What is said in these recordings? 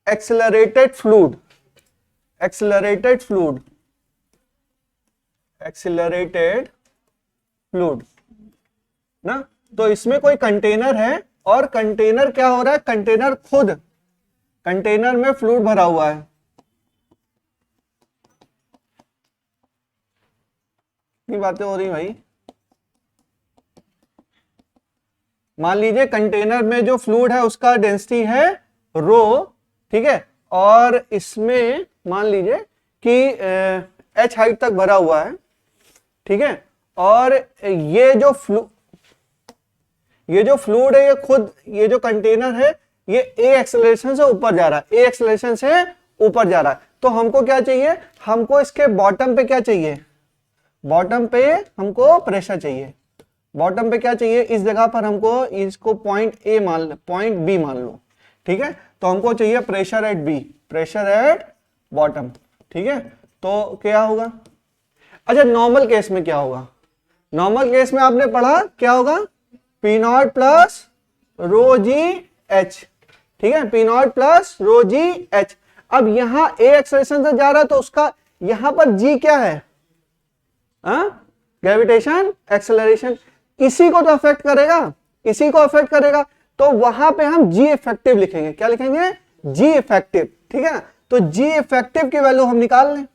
Accelerated fluid, ना, तो इसमें कोई कंटेनर है और कंटेनर क्या हो रहा है, कंटेनर खुद, कंटेनर में फ्लूइड भरा हुआ है। कितनी बातें हो रही भाई। मान लीजिए कंटेनर में जो फ्लूइड है उसका डेंसिटी है रो, ठीक है, और इसमें मान लीजिए कि h हाइट तक भरा हुआ है, ठीक है, और ये जो फ्लूइड है ये खुद, ये जो कंटेनर है ये a एक्सेलरेशन से ऊपर जा रहा है, a एक्सेलरेशन से ऊपर जा रहा है। तो हमको क्या चाहिए, हमको इसके बॉटम पे क्या चाहिए, बॉटम पे हमको प्रेशर चाहिए। बॉटम पे क्या चाहिए, इस जगह पर हमको इसको पॉइंट ए मान, पॉइंट बी मान लो, ठीक है, तो हमको चाहिए pressure at B, pressure at bottom, ठीक है। तो क्या होगा, अच्छा नॉर्मल केस में क्या होगा, नॉर्मल केस में आपने पढ़ा क्या होगा, P naught plus rho g H, ठीक है, P naught plus rho g H. अब यहां ए एक्सेलरेशन से जा रहा है तो उसका यहां पर जी क्या है, ग्रेविटेशन एक्सेलरेशन, इसी को तो अफेक्ट करेगा, इसी को अफेक्ट करेगा। तो वहां पे हम जी इफेक्टिव लिखेंगे, क्या लिखेंगे, जी इफेक्टिव, ठीक है। तो जी इफेक्टिव की वैल्यू हम निकाल लें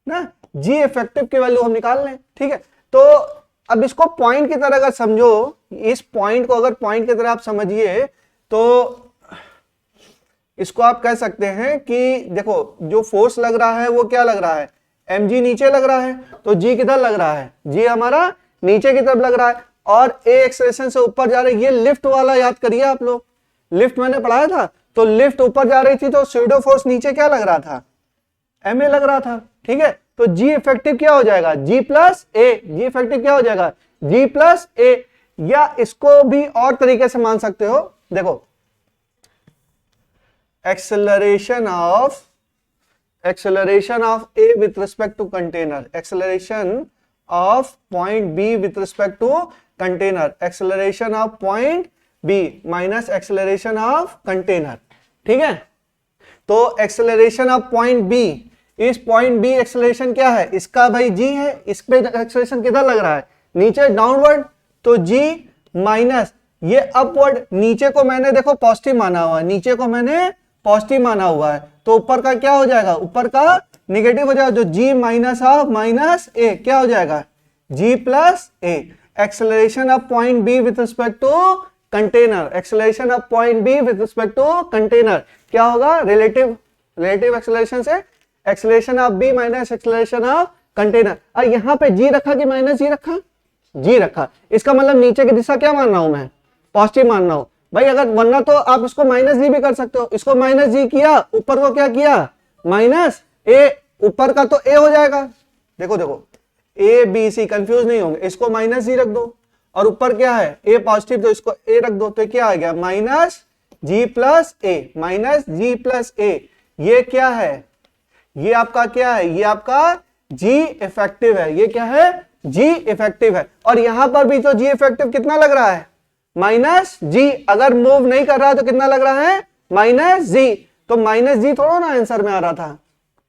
ना, जी इफेक्टिव की वैल्यू हम निकाल लें, ठीक है। तो अब इसको पॉइंट की तरह अगर समझो, इस पॉइंट को अगर पॉइंट की तरह आप समझिए तो इसको आप कह सकते हैं कि देखो जो फोर्स लग रहा है वो क्या लग रहा है, mg नीचे लग रहा है, तो g किधर लग रहा है, g हमारा नीचे की तरफ लग रहा है, और a एक्सेलरेशन से ऊपर जा रही है। ये लिफ्ट वाला याद करिए आप लोग, लिफ्ट मैंने पढ़ाया था, तो लिफ्ट ऊपर जा रही थी तो स्यूडो फोर्स नीचे क्या लग रहा था, ma लग रहा था, ठीक है। तो g इफेक्टिव क्या हो जाएगा, g plus a, g effective क्या हो जाएगा, g प्लस a। या इसको भी और तरीके से मान सकते हो, देखो acceleration of A with respect to container, acceleration of point B with respect to container, acceleration of point B minus acceleration of container, ठीक है। तो acceleration of point B, इस point B acceleration क्या है, इसका भाई G है, इस पे acceleration किधर लग रहा है, नीचे डाउनवर्ड, तो G माइनस ये अपवर्ड, नीचे को मैंने देखो पॉजिटिव माना हुआ है, नीचे को मैंने पॉजिटिव माना हुआ है, तो ऊपर का क्या हो जाएगा, ऊपर का नेगेटिव हो जाएगा, जो g minus of minus A क्या हो जाएगा, g plus A. Acceleration of point B with respect to container, acceleration of point B with respect to container क्या होगा, रिलेटिव एक्सेलरेशन से acceleration of B minus acceleration of container. और यहाँ पे g रखा कि माइनस जी रखा, जी रखा, इसका मतलब नीचे की दिशा क्या मान रहा हूं मैं, पॉजिटिव मान रहा हूं भाई। अगर वरना तो आप इसको माइनस जी भी कर सकते हो, इसको माइनस जी किया, ऊपर को क्या किया, माइनस ए, ऊपर का तो ए हो जाएगा, देखो देखो ए बी सी, कंफ्यूज नहीं होंगे, इसको माइनस जी रख दो, और ऊपर क्या है ए पॉजिटिव, तो इसको ए रख दो, तो क्या आ गया माइनस जी प्लस ए, माइनस जी प्लस ए। ये क्या है, ये आपका क्या है, ये आपका जी इफेक्टिव है, ये क्या है, जी इफेक्टिव है। और यहां पर भी तो जी इफेक्टिव कितना लग रहा है, माइनस जी, अगर मूव नहीं कर रहा है तो कितना लग रहा है, माइनस जी। तो माइनस जी थोड़ा ना आंसर में आ रहा था,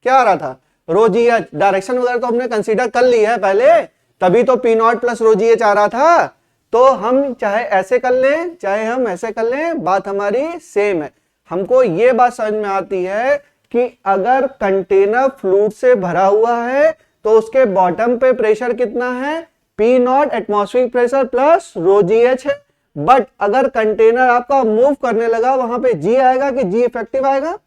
क्या आ रहा था, रो जी एच। डायरेक्शन वगैरह तो हमने कंसीडर कर ली है पहले, तभी तो P naught plus rho g h आ रहा था। तो हम चाहे ऐसे कर लें चाहे हम ऐसे कर लें, बात हमारी सेम है। हमको ये बात समझ में आती है कि अगर कंटेनर फ्लूइड से भरा हुआ है तो उसके बॉटम पे प्रेशर कितना है, P not atmospheric pressure plus rho g H है। बट अगर कंटेनर आपका मूव करने लगा, वहां पे जी आएगा कि जी इफेक्टिव आएगा,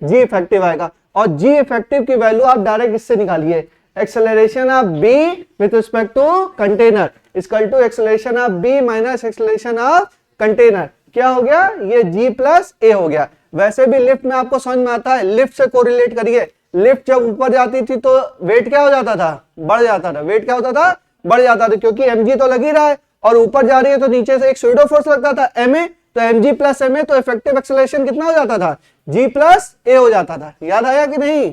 जी इफेक्टिव आएगा। और जी इफेक्टिव की वैल्यू आप डायरेक्ट इससे निकालिए, acceleration of B with respect to container equal to acceleration of B minus acceleration of container. क्या हो गया, ये जी प्लस ए हो गया। वैसे भी लिफ्ट में आपको समझ में आता है, लिफ्ट से कोरिलेट करिए। लिफ्ट जब ऊपर जाती थी तो वेट क्या हो जाता था, बढ़ जाता था, वेट क्या होता था, बढ़ जाता था, क्योंकि mg तो लग ही रहा है, और ऊपर जा रही है तो नीचे से एक स्यूडो फोर्स लगता था ma, तो mg प्लस ma, तो इफेक्टिव एक्सेलरेशन कितना हो जाता था, g प्लस a हो जाता था। याद आया कि नहीं,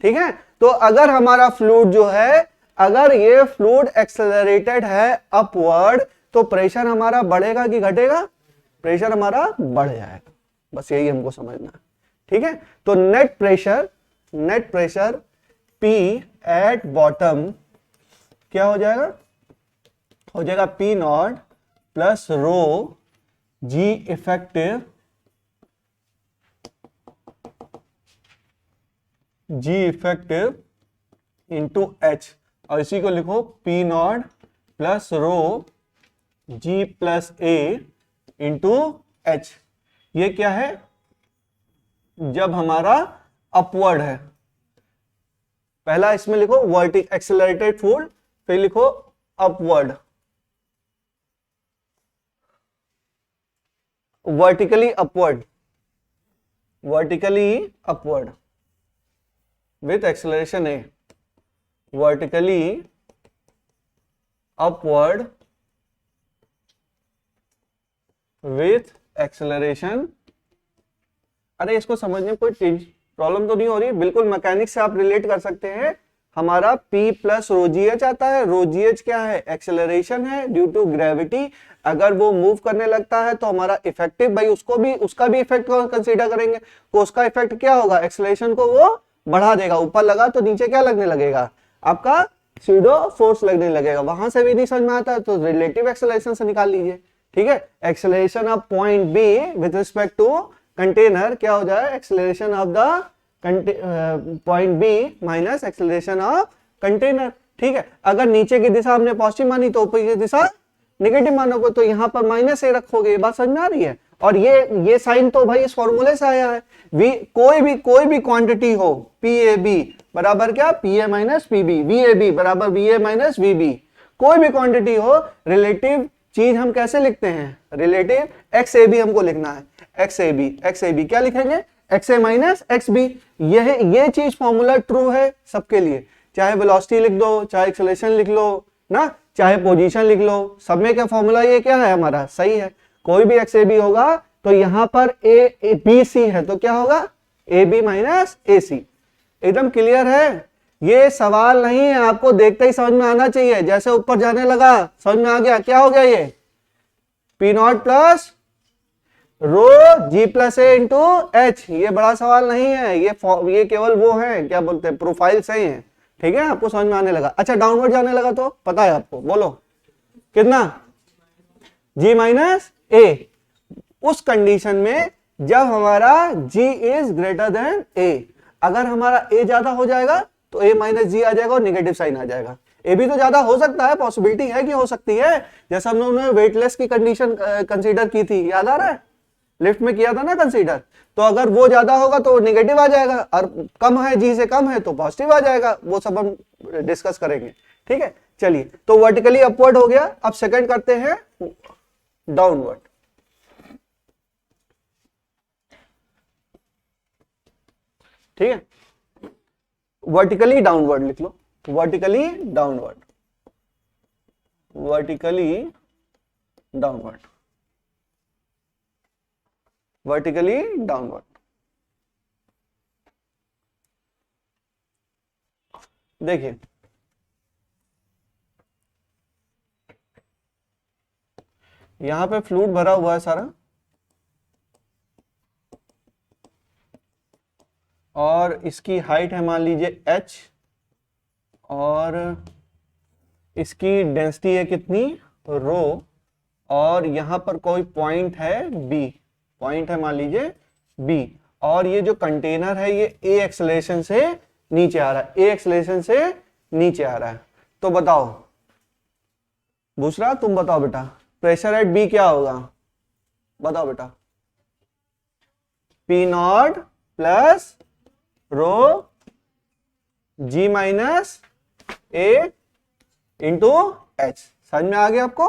ठीक है। तो अगर हमारा फ्लूइड जो है, अगर ये फ्लूइड एक्सेलरेटेड है अपवर्ड, तो प्रेशर हमारा बढ़ेगा कि घटेगा, प्रेशर हमारा बढ़ जाएगा। बस यही हमको समझना है, ठीक है। तो net pressure P at bottom क्या हो जाएगा, P naught plus rho g effective into H, और इसी को लिखो P naught plus rho G plus A into H। ये क्या है, जब हमारा अपवर्ड है। पहला इसमें लिखो वर्टिकल एक्सेलरेटेड फूड, फिर लिखो upward, vertically upward with acceleration A, vertically upward with acceleration. अरे इसको समझने में कोई प्रॉब्लम तो नहीं हो रही, बिल्कुल मैकेनिक्स से आप रिलेट कर सकते हैं। हमारा P plus rho g H आता है, रो जी एच क्या है, एक्सेलरेशन है ड्यू टू ग्रेविटी। अगर वो मूव करने लगता है तो हमारा इफेक्टिव, भाई उसका भी इफेक्ट कंसीडर करेंगे, तो उसका इफेक्ट क्या होगा, एक्सेलरेशन को वो बढ़ा देगा। ऊपर लगा तो नीचे क्या लगने लगेगा, आपका स्यूडो फोर्स लगने लगेगा। वहां से भी नहीं समझ में आता है तो रिलेटिव एक्सेलरेशन से निकाल लीजिए, ठीक है। Acceleration of point B with respect to container क्या हो जाए, acceleration of the point B minus acceleration of container, ठीक है। अगर नीचे की दिशा हमने पॉजिटिव मानी तो ऊपर की दिशा नेगेटिव मानोगे, तो यहाँ पर माइनस ए रखोगे। ये बात समझ में आ रही है। और ये साइन तो भाई इस फॉर्मूले से आया है। कोई भी क्वांटिटी हो, पी ए बी बराबर क्या, P A minus P B, V A B बराबर V A minus V B. कोई भी क्वांटिटी हो, रिलेटिव चीज हम कैसे लिखते हैं, रिलेटिव एक्स ए बी हमको लिखना है। एक्स ए बी क्या लिखेंगे, एक्स ए माइनस एक्स बी। ये चीज फॉर्मूला ट्रू है सबके लिए, चाहे वेलोसिटी लिख दो, चाहे एक्सेलरेशन लिख लो ना, चाहे पोजीशन लिख लो, सब में क्या फॉर्मूला ये क्या है हमारा, सही है। कोई भी एक्स ए बी होगा तो यहां पर ए बी सी है तो क्या होगा, ए बी माइनस ए सी। एकदम क्लियर है। ये सवाल नहीं है, आपको देखते ही समझ में आना चाहिए। जैसे ऊपर जाने लगा समझ में आ गया, क्या हो गया ये, P naught plus rho g plus A into H. ये बड़ा सवाल नहीं है, ये केवल वो है, क्या बोलते हैं, प्रोफाइल सही है, ठीक है। आपको समझ में आने लगा। अच्छा डाउनवर्ड जाने लगा तो पता है आपको, बोलो कितना, जी माइनस ए। उस कंडीशन में जब हमारा g is greater then a, अगर हमारा a ज्यादा हो जाएगा तो a माइनस जी आ जाएगा और नेगेटिव साइन आ जाएगा। a भी तो ज्यादा हो सकता है, पॉसिबिलिटी है कि हो सकती है। जैसा हम लोगों ने वेटलेस की कंडीशन कंसीडर की थी, याद आ रहा है, लिफ्ट में किया था ना कंसीडर। तो अगर वो ज्यादा होगा तो नेगेटिव आ जाएगा, और कम है, जी से कम है तो पॉजिटिव आ जाएगा। वो सब हम डिस्कस करेंगे, ठीक है। चलिए, तो वर्टिकली अपवर्ड हो गया। अब सेकंड करते हैं डाउनवर्ड। ठीक है, वर्टिकली डाउनवर्ड लिख लो, vertically downward, vertically downward, vertically downward. देखिए यहां पे फ्लूइड भरा हुआ है सारा, और इसकी हाइट है मान लीजिए h, और इसकी डेंसिटी है कितनी, रो, और यहां पर कोई पॉइंट है b, पॉइंट है मान लीजिए b, और ये जो कंटेनर है ये a एक्सेलरेशन से नीचे आ रहा है, a एक्सेलरेशन से नीचे आ रहा है। तो बताओ दूसरा, तुम बताओ बेटा, प्रेशर एट b क्या होगा, बताओ बेटा, P naught plus rho g minus A into H. समझ में आ गया आपको,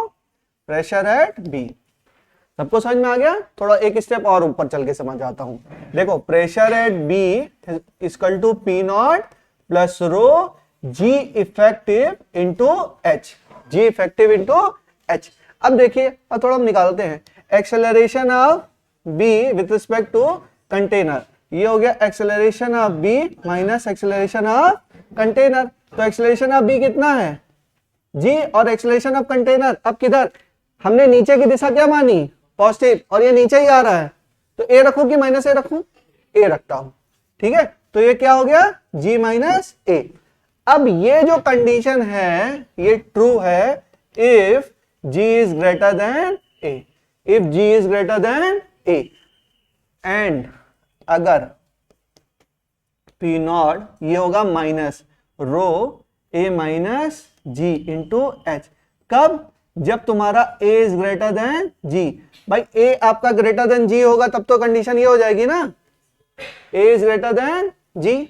प्रेशर एट बी सबको समझ में आ गया। थोड़ा एक स्टेप और ऊपर चल के समझ आता हूं। देखो pressure at B equal to P naught plus rho g effective into H, g effective into H. अब देखिए, अब थोड़ा हम निकालते हैं acceleration of B with respect to container. ये हो गया acceleration of B minus acceleration of container. तो एक्सेलरेशन ऑफ बी कितना है, जी, और एक्सेलरेशन ऑफ कंटेनर अब किधर, हमने नीचे की दिशा क्या मानी, पॉजिटिव, और ये नीचे ही आ रहा है, तो ए रखूं कि माइनस ए रखूं, ए रखता हूं, ठीक है। तो ये क्या हो गया, g माइनस ए। अब ये जो कंडीशन है ये ट्रू है if g is greater then A, if g is greater then A, and अगर पी नॉट ये होगा माइनस रो ए माइनस जी इंटू एच। कब, जब तुम्हारा a is greater than g। भाई a आपका ग्रेटर देन g होगा तब तो कंडीशन ये हो जाएगी ना, a is greater than g।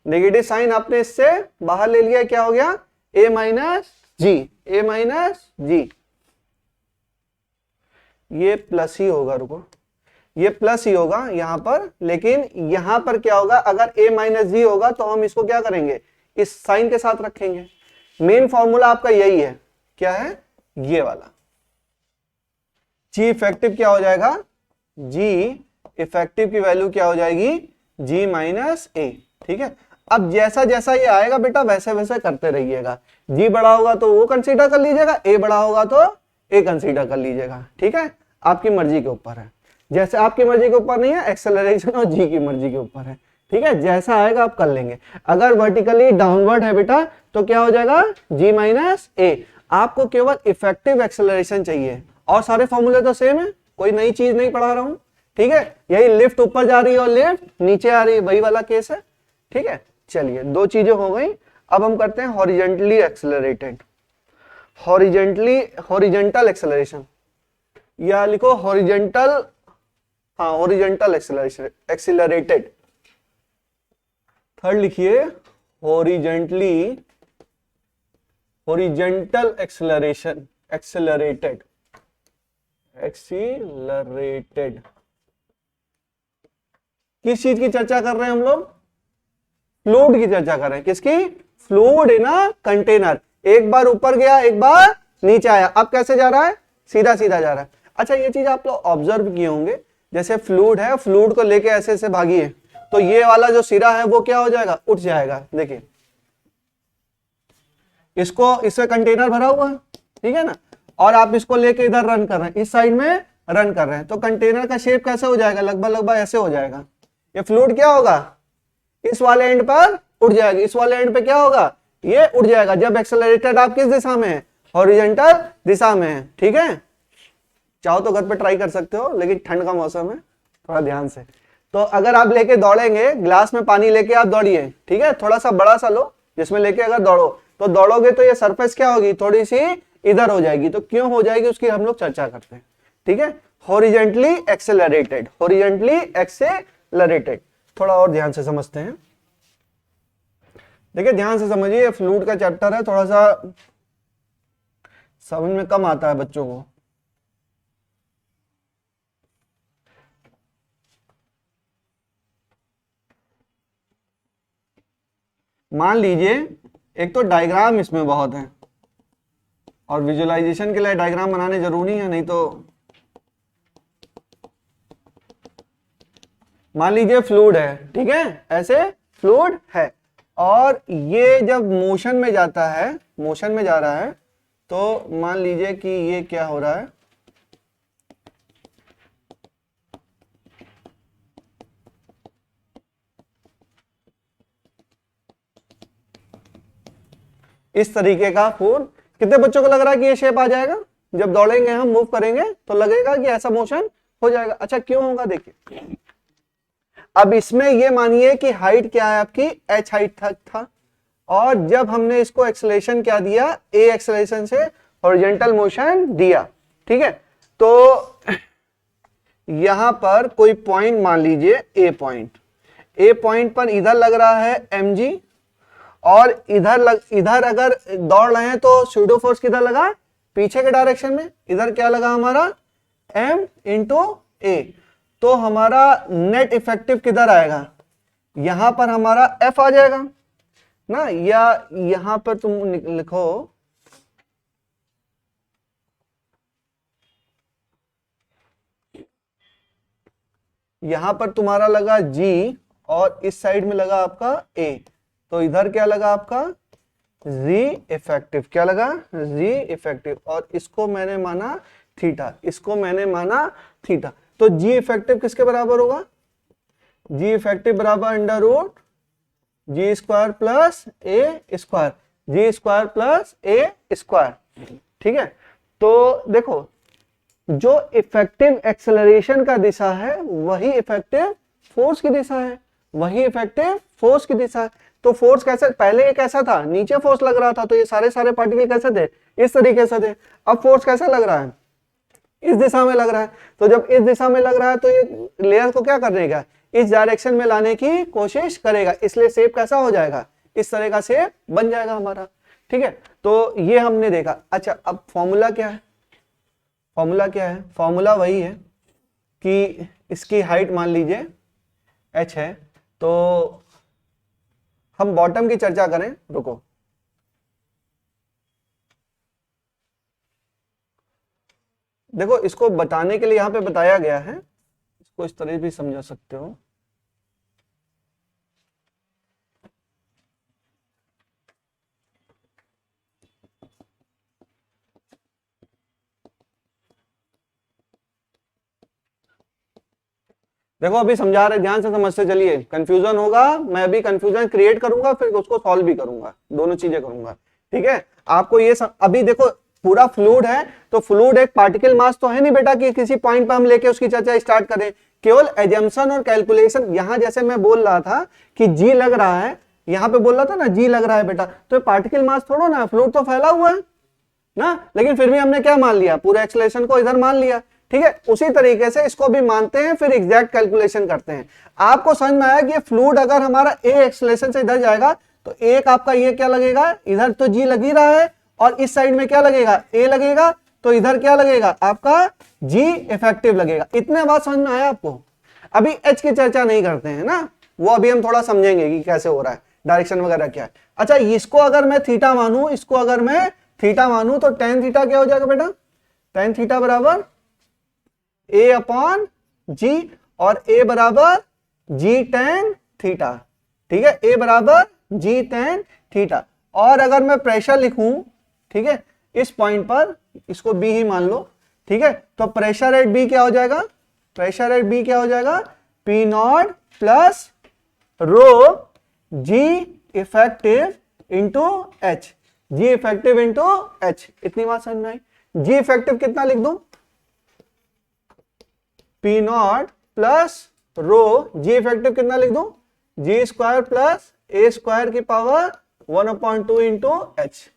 Negative sign आपने इससे बाहर ले लिया, क्या हो गया, a minus g, a minus g. ये प्लस ही होगा, रुको, ये प्लस ही होगा यहां पर, लेकिन यहां पर क्या होगा, अगर a माइनस जी होगा तो हम इसको क्या करेंगे, इस साइन के साथ रखेंगे। मेन फॉर्मूला आपका यही है, क्या है, ये वाला। जी इफेक्टिव क्या हो जाएगा, जी इफेक्टिव की वैल्यू क्या हो जाएगी, जी माइनस ए, ठीक है। अब जैसा जैसा ये आएगा बेटा वैसे वैसे करते रहिएगा, जी बड़ा होगा तो वो कंसीडर कर लीजिएगा, ए बड़ा होगा तो ए कंसीडर कर लीजिएगा, ठीक है। आपकी मर्जी के ऊपर है, जैसे आपकी मर्जी के ऊपर नहीं है, एक्सेलरेशन और जी की मर्जी के ऊपर है, ठीक है। जैसा आएगा आप कर लेंगे। अगर वर्टिकली डाउनवर्ड है बेटा तो क्या हो जाएगा, जी माइनस ए। आपको केवल इफेक्टिव एक्सेलरेशन चाहिए और सारे फॉर्मूले तो सेम है, कोई नई चीज नहीं पढ़ा रहा हूं, ठीक है। यही लिफ्ट ऊपर जा रही है और लिफ्ट नीचे आ रही है, वही वाला केस है, ठीक है। चलिए दो चीजें हो गई, अब हम करते हैं हॉरिजेंटली एक्सेलरेटेड, हॉरिजेंटल एक्सेलरेशन, या लिखो हॉरिजेंटल, हाँ हॉरिजेंटल एक्सेलरेटेड। थर्ड लिखिए हॉरिजेंटल एक्सेलरेशन, एक्सेलरेटेड, एक्सीलरेटेड। किस चीज की चर्चा कर रहे हैं हम लोग, फ्लूइड की चर्चा कर रहे हैं। किसकी, फ्लूइड इन अ कंटेनर। एक बार ऊपर गया एक बार नीचे आया, अब कैसे जा रहा है, सीधा सीधा जा रहा है। अच्छा ये चीज आप लोग ऑब्जर्व किए होंगे, जैसे फ्लूइड है, फ्लूइड को लेके ऐसे ऐसे भागिए तो ये वाला जो सिरा है वो क्या हो जाएगा, उठ जाएगा। देखिए इसको, इससे कंटेनर भरा हुआ है, ठीक है ना, और आप इसको लेके इधर रन कर रहे हैं, इस साइड में रन कर रहे हैं, तो कंटेनर का शेप कैसे हो जाएगा, लगभग लगभग ऐसे हो जाएगा। ये फ्लूइड क्या होगा, इस वाले एंड पर उड़ जाएगा, इस वाले एंड पे क्या होगा, ये उड़ जाएगा। जब एक्सेलरेटेड आप किस दिशा में है, हॉरिजॉन्टल दिशा में है, ठीक है। चाहो तो घर पे ट्राई कर सकते हो, लेकिन ठंड का मौसम है, थोड़ा ध्यान से। तो अगर आप लेके दौड़ेंगे, ग्लास में पानी लेके आप दौड़िए, ठीक है, थोड़ा सा बड़ा सा लो जिसमें लेके अगर दौड़ो, तो दौड़ोगे तो ये सरफेस क्या होगी, थोड़ी सी इधर हो जाएगी। तो क्यों हो जाएगी उसकी हम लोग चर्चा करते हैं, ठीक है। हॉरिजॉन्टली एक्सेलरेटेड, हॉरिजॉन्टली एक्सेलरेटेड, थोड़ा और ध्यान से समझते हैं। देखिए ध्यान से समझिए, फ्लूइड का चैप्टर है, थोड़ा सा समझ में कम आता है बच्चों को। मान लीजिए एक तो डायग्राम इसमें बहुत है, और विजुअलाइजेशन के लिए डायग्राम बनाने जरूरी है, नहीं तो मान लीजिए फ्लूइड है, ठीक है, ऐसे फ्लूइड है, और ये जब मोशन में जाता है, मोशन में जा रहा है, तो मान लीजिए कि ये क्या हो रहा है, इस तरीके का फोन। कितने बच्चों को लग रहा है कि ये शेप आ जाएगा, जब दौड़ेंगे हम, मूव करेंगे तो लगेगा कि ऐसा मोशन हो जाएगा। अच्छा क्यों होगा, देखिए अब इसमें ये मानिए कि हाइट क्या है आपकी, h हाइट था, और जब हमने इसको एक्सेलरेशन क्या दिया, a एक्सेलरेशन से हॉरिजॉन्टल मोशन दिया, ठीक है। तो यहां पर कोई पॉइंट मान लीजिए a पॉइंट पर इधर लग रहा है mg, और इधर अगर दौड़ रहे हैं तो स्यूडो फोर्स किधर लगा, पीछे के डायरेक्शन में, इधर क्या लगा हमारा m इंटू a। तो हमारा नेट इफेक्टिव किधर आएगा, यहां पर हमारा F आ जाएगा ना, या यहां पर तुम लिखो यहां पर तुम्हारा लगा G और इस साइड में लगा आपका A, तो इधर क्या लगा आपका Z इफेक्टिव, क्या लगा Z इफेक्टिव, और इसको मैंने माना थीटा, इसको मैंने माना थीटा। तो जी इफेक्टिव किसके बराबर होगा? जी इफेक्टिव बराबर under root ji square plus A square, ji square plus A square. ठीक है, तो देखो जो इफेक्टिव एक्सेलरेशन का दिशा है वही इफेक्टिव फोर्स की दिशा है, वही इफेक्टिव फोर्स की दिशा है। तो फोर्स कैसे, पहले ये कैसा था, नीचे फोर्स लग रहा था, तो ये सारे सारे पार्टिकल कैसे थे, इस तरीके से थे। अब फोर्स कैसा लग रहा है, इस दिशा में लग रहा है। तो जब इस दिशा में लग रहा है तो ये लेयर को क्या करेगा, इस डायरेक्शन में लाने की कोशिश करेगा, इसलिए शेप कैसा हो जाएगा, इस तरह का शेप बन जाएगा हमारा। ठीक है, तो ये हमने देखा। अच्छा, अब फॉर्मूला क्या है, फॉर्मूला क्या है, फॉर्मूला वही है कि इसकी हाइट मान लीजिए h है, तो हम बॉटम की चर्चा करें, रुको। देखो इसको बताने के लिए यहां पे बताया गया है, इसको इस तरह भी समझा सकते हो। देखो अभी समझा रहे, ध्यान से समझते चलिए, कंफ्यूजन होगा, मैं भी कंफ्यूजन क्रिएट करूंगा, फिर उसको सॉल्व भी करूंगा, दोनों चीजें करूंगा। ठीक है, आपको ये अभी देखो पूरा फ्लूइड है, तो फ्लूइड एक पार्टिकल मास तो है नहीं बेटा कि किसी पॉइंट पे हम लेके उसकी चर्चा स्टार्ट करें, केवल एजम्पशन और कैलकुलेशन। यहां जैसे मैं बोल रहा था कि जी लग रहा है, यहां पे बोल रहा था ना जी लग रहा है बेटा, तो पार्टिकल मास थोड़ा ना, फ्लूइड तो फैला हुआ है ना, लेकिन फिर भी हमने क्या मान लिया, पूरे एक्सेलरेशन को इधर मान लिया। ठीक है, उसी तरीके से इसको भी मानते हैं, फिर एग्जैक्ट कैलकुलेशन करते हैं। आपको समझ में आया कि ये फ्लूइड अगर हमारा ए एक्सेलरेशन से इधर जाएगा तो एक आपका ये क्या लगेगा, इधर तो जी लग ही रहा है, और इस साइड में क्या लगेगा, ए लगेगा, तो इधर क्या लगेगा आपका जी इफेक्टिव लगेगा। इतने बात समझ में आया आपको? अभी एच की चर्चा नहीं करते हैं ना, वो अभी हम थोड़ा समझेंगे कि कैसे हो रहा है, डायरेक्शन वगैरह क्या है। अच्छा, इसको अगर मैं थीटा मानूं, इसको अगर मैं थीटा मानूं, तो टेन थीटा क्या हो जाएगा बेटा, टेन थीटा बराबर ए अपॉन जी, और ए बराबर जी टेन थीटा। ठीक है, ए बराबर जी टेन थीटा। और अगर मैं प्रेशर लिखूं, ठीक है, इस पॉइंट पर, इसको बी ही मान लो। ठीक है, तो प्रेशर एट बी क्या हो जाएगा, प्रेशर एट बी क्या हो जाएगा, P naught plus rho g effective into H, g effective into H. इतनी बात समझ में आई? जी इफेक्टिव कितना लिख दूं, P naught plus rho, g effective कितना लिख दूं, g square plus A square की पावर 1/2 इंटू एच।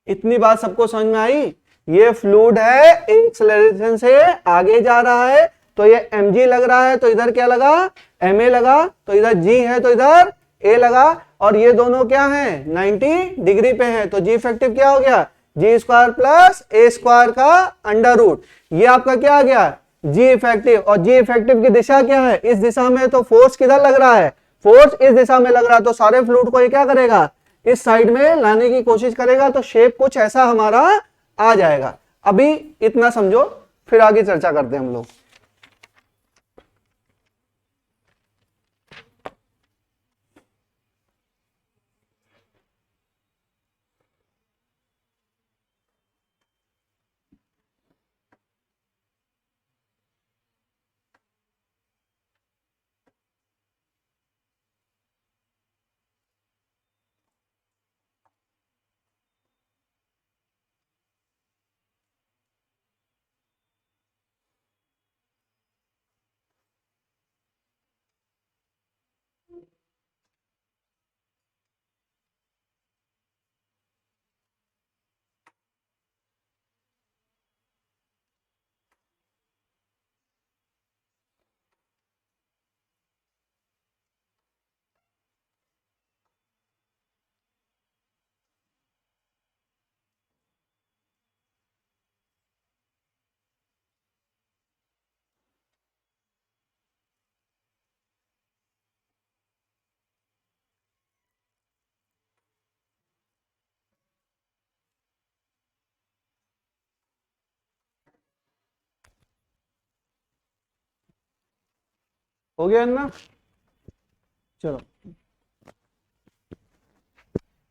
इतनी बात सबको समझ में आई? ये फ्लूइड है, एक्सेलरेशन से आगे जा रहा है, तो ये mg लग रहा है, तो इधर क्या लगा, ma लगा, तो इधर g है तो इधर a लगा, और ये दोनों क्या हैं, 90 डिग्री पे हैं, तो g इफेक्टिव क्या हो गया, जी स्क्वायर प्लस ए स्क्वायर का अंडर रूट। ये आपका क्या आ गया, जी इफेक्टिव। और जी इफेक्टिव की दिशा क्या है, इस दिशा में, तो फोर्स किधर लग रहा है, फोर्स इस दिशा में लग रहा है, तो सारे फ्लूइड को ये क्या करेगा, इस साइड में लाने की कोशिश करेगा, तो शेप कुछ ऐसा हमारा आ जाएगा। अभी इतना समझो, फिर आगे चर्चा करते हैं हम लोग। हो गया ना, चलो।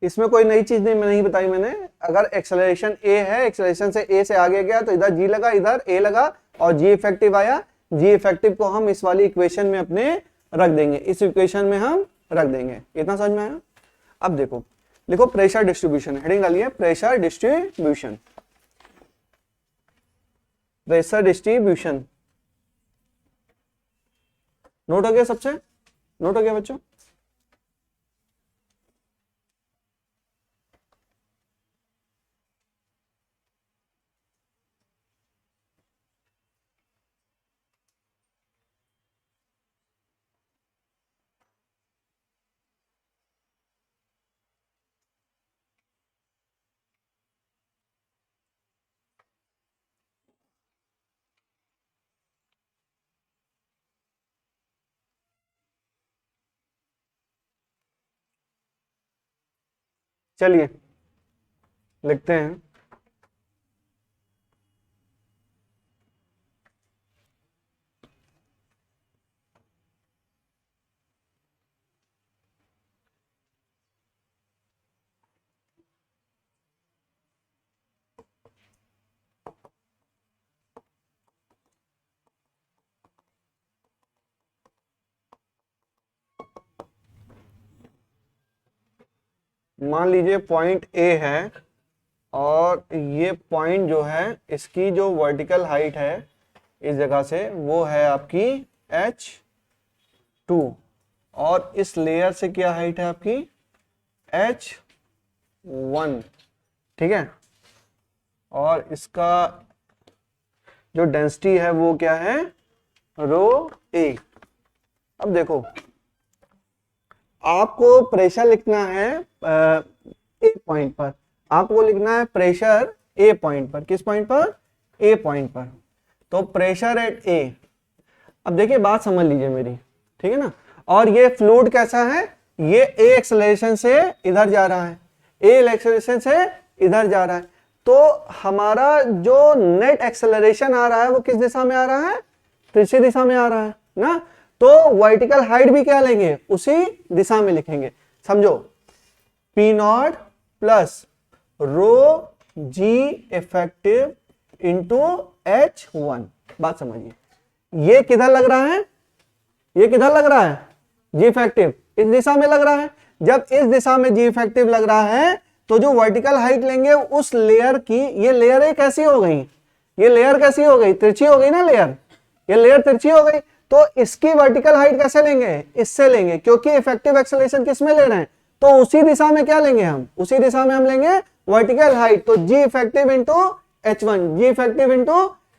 इसमें कोई नई चीज नहीं बताई मैंने। अगर एक्सेलरेशन ए है, एक्सेलरेशन से ए से आगे गया तो इधर जी लगा, इधर ए लगा और जी इफेक्टिव आया। जी इफेक्टिव को हम इस वाली इक्वेशन में अपने रख देंगे, इस इक्वेशन में हम रख देंगे। इतना समझ में आया? अब देखो, लिखो प्रेशर डिस्ट्रीब्यूशन, हेडिंग डालिए pressure distribution. Pressure distribution note हो गया? सबसे नोट हो गया बच्चों? चलिए लिखते हैं। मान लीजिए पॉइंट ए है और ये पॉइंट जो है इसकी जो वर्टिकल हाइट है इस जगह से वो है आपकी h2 और इस लेयर से क्या हाइट है आपकी h1, ठीक है। और इसका जो डेंसिटी है वो क्या है रो ए। अब देखो आपको प्रेशर लिखना है ए पॉइंट पर, आपको लिखना है प्रेशर ए पॉइंट पर। किस पॉइंट पर? ए पॉइंट पर। तो प्रेशर एट ए। अब देखिए बात समझ लीजिए मेरी, ठीक है ना। और ये फ्लूइड कैसा है? ये ए एक्सेलरेशन से इधर जा रहा है, ए एक्सेलरेशन से इधर जा रहा है। तो हमारा जो नेट एक्सेलरेशन आ रहा है वो किस दिशा में आ रहा है? तिरछी दिशा में आ रहा है ना। तो वर्टिकल हाइट भी क्या लेंगे? उसी दिशा में लिखेंगे। समझो P naught plus rho g effective into h1। बात समझिए, ये किधर लग रहा है? ये किधर लग रहा है? जी इफेक्टिव इस दिशा में लग रहा है। जब इस दिशा में जी इफेक्टिव लग रहा है तो जो वर्टिकल हाइट लेंगे उस लेयर की, ये लेयर कैसी हो गई? ये लेयर कैसी हो गई? तिरछी हो गई ना लेयर, ये लेयर तिरछी हो गई। तो इसकी वर्टिकल हाइट कैसे लेंगे? इससे लेंगे, क्योंकि इफेक्टिव एक्सेलरेशन किस में ले रहे हैं? तो उसी दिशा में क्या लेंगे हम? उसी दिशा में हम लेंगे वर्टिकल हाइट। तो जी इफेक्टिव इंटू h1, जी इफेक्टिव इंटू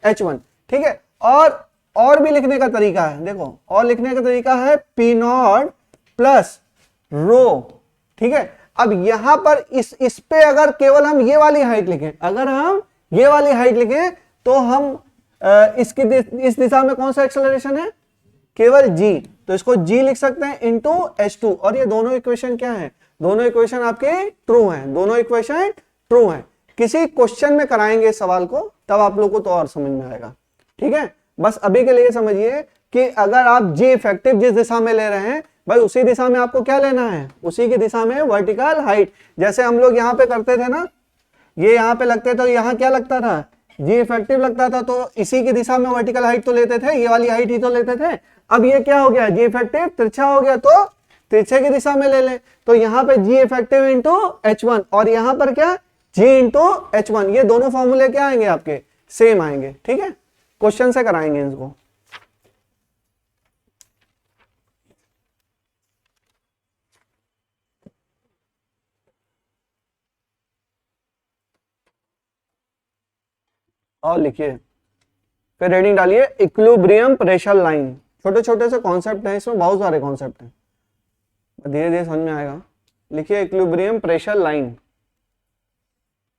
h1, ठीक है। और भी लिखने का तरीका है, देखो और लिखने का तरीका है पी नॉट प्लस रो, ठीक है। अब यहां पर इस पे अगर केवल हम ये वाली हाइट लिखें, अगर हम ये वाली हाइट लिखें तो हम इस दिशा में कौन सा एक्सेलरेशन है? केवल g, तो इसको g लिख सकते हैं इंटू h2। और ये दोनों इक्वेशन क्या है? दोनों इक्वेशन आपके ट्रू हैं, दोनों इक्वेशन ट्रू हैं। किसी क्वेश्चन में कराएंगे सवाल को तब आप लोग को तो और समझ में आएगा, ठीक है। बस अभी के लिए समझिए कि अगर आप g इफेक्टिव जिस दिशा में ले रहे हैं भाई उसी दिशा में आपको क्या लेना है? उसी की दिशा में वर्टिकल हाइट। जैसे हम लोग यहाँ पे करते थे ना, ये यहाँ पे लगते थे, यहाँ क्या लगता था? जी इफेक्टिव लगता था, तो इसी की दिशा में वर्टिकल हाइट तो लेते थे, ये वाली हाइट ही तो लेते थे। अब ये क्या हो गया? जी इफेक्टिव तिरछा हो गया तो तिरछे की दिशा में ले ले। तो यहाँ पे जी इफेक्टिव इंटू h1 और यहाँ पर क्या? जी इंटू h1। ये दोनों फॉर्मूले क्या आएंगे आपके? सेम आएंगे, ठीक है। क्वेश्चन से कराएंगे इसको। और लिखिए, फिर हेडिंग डालिए इक्विलिब्रियम प्रेशर लाइन। छोटे छोटे से कॉन्सेप्ट हैं, इसमें बहुत सारे कॉन्सेप्ट हैं, धीरे धीरे समझ में आएगा। लिखिए equilibrium pressure line,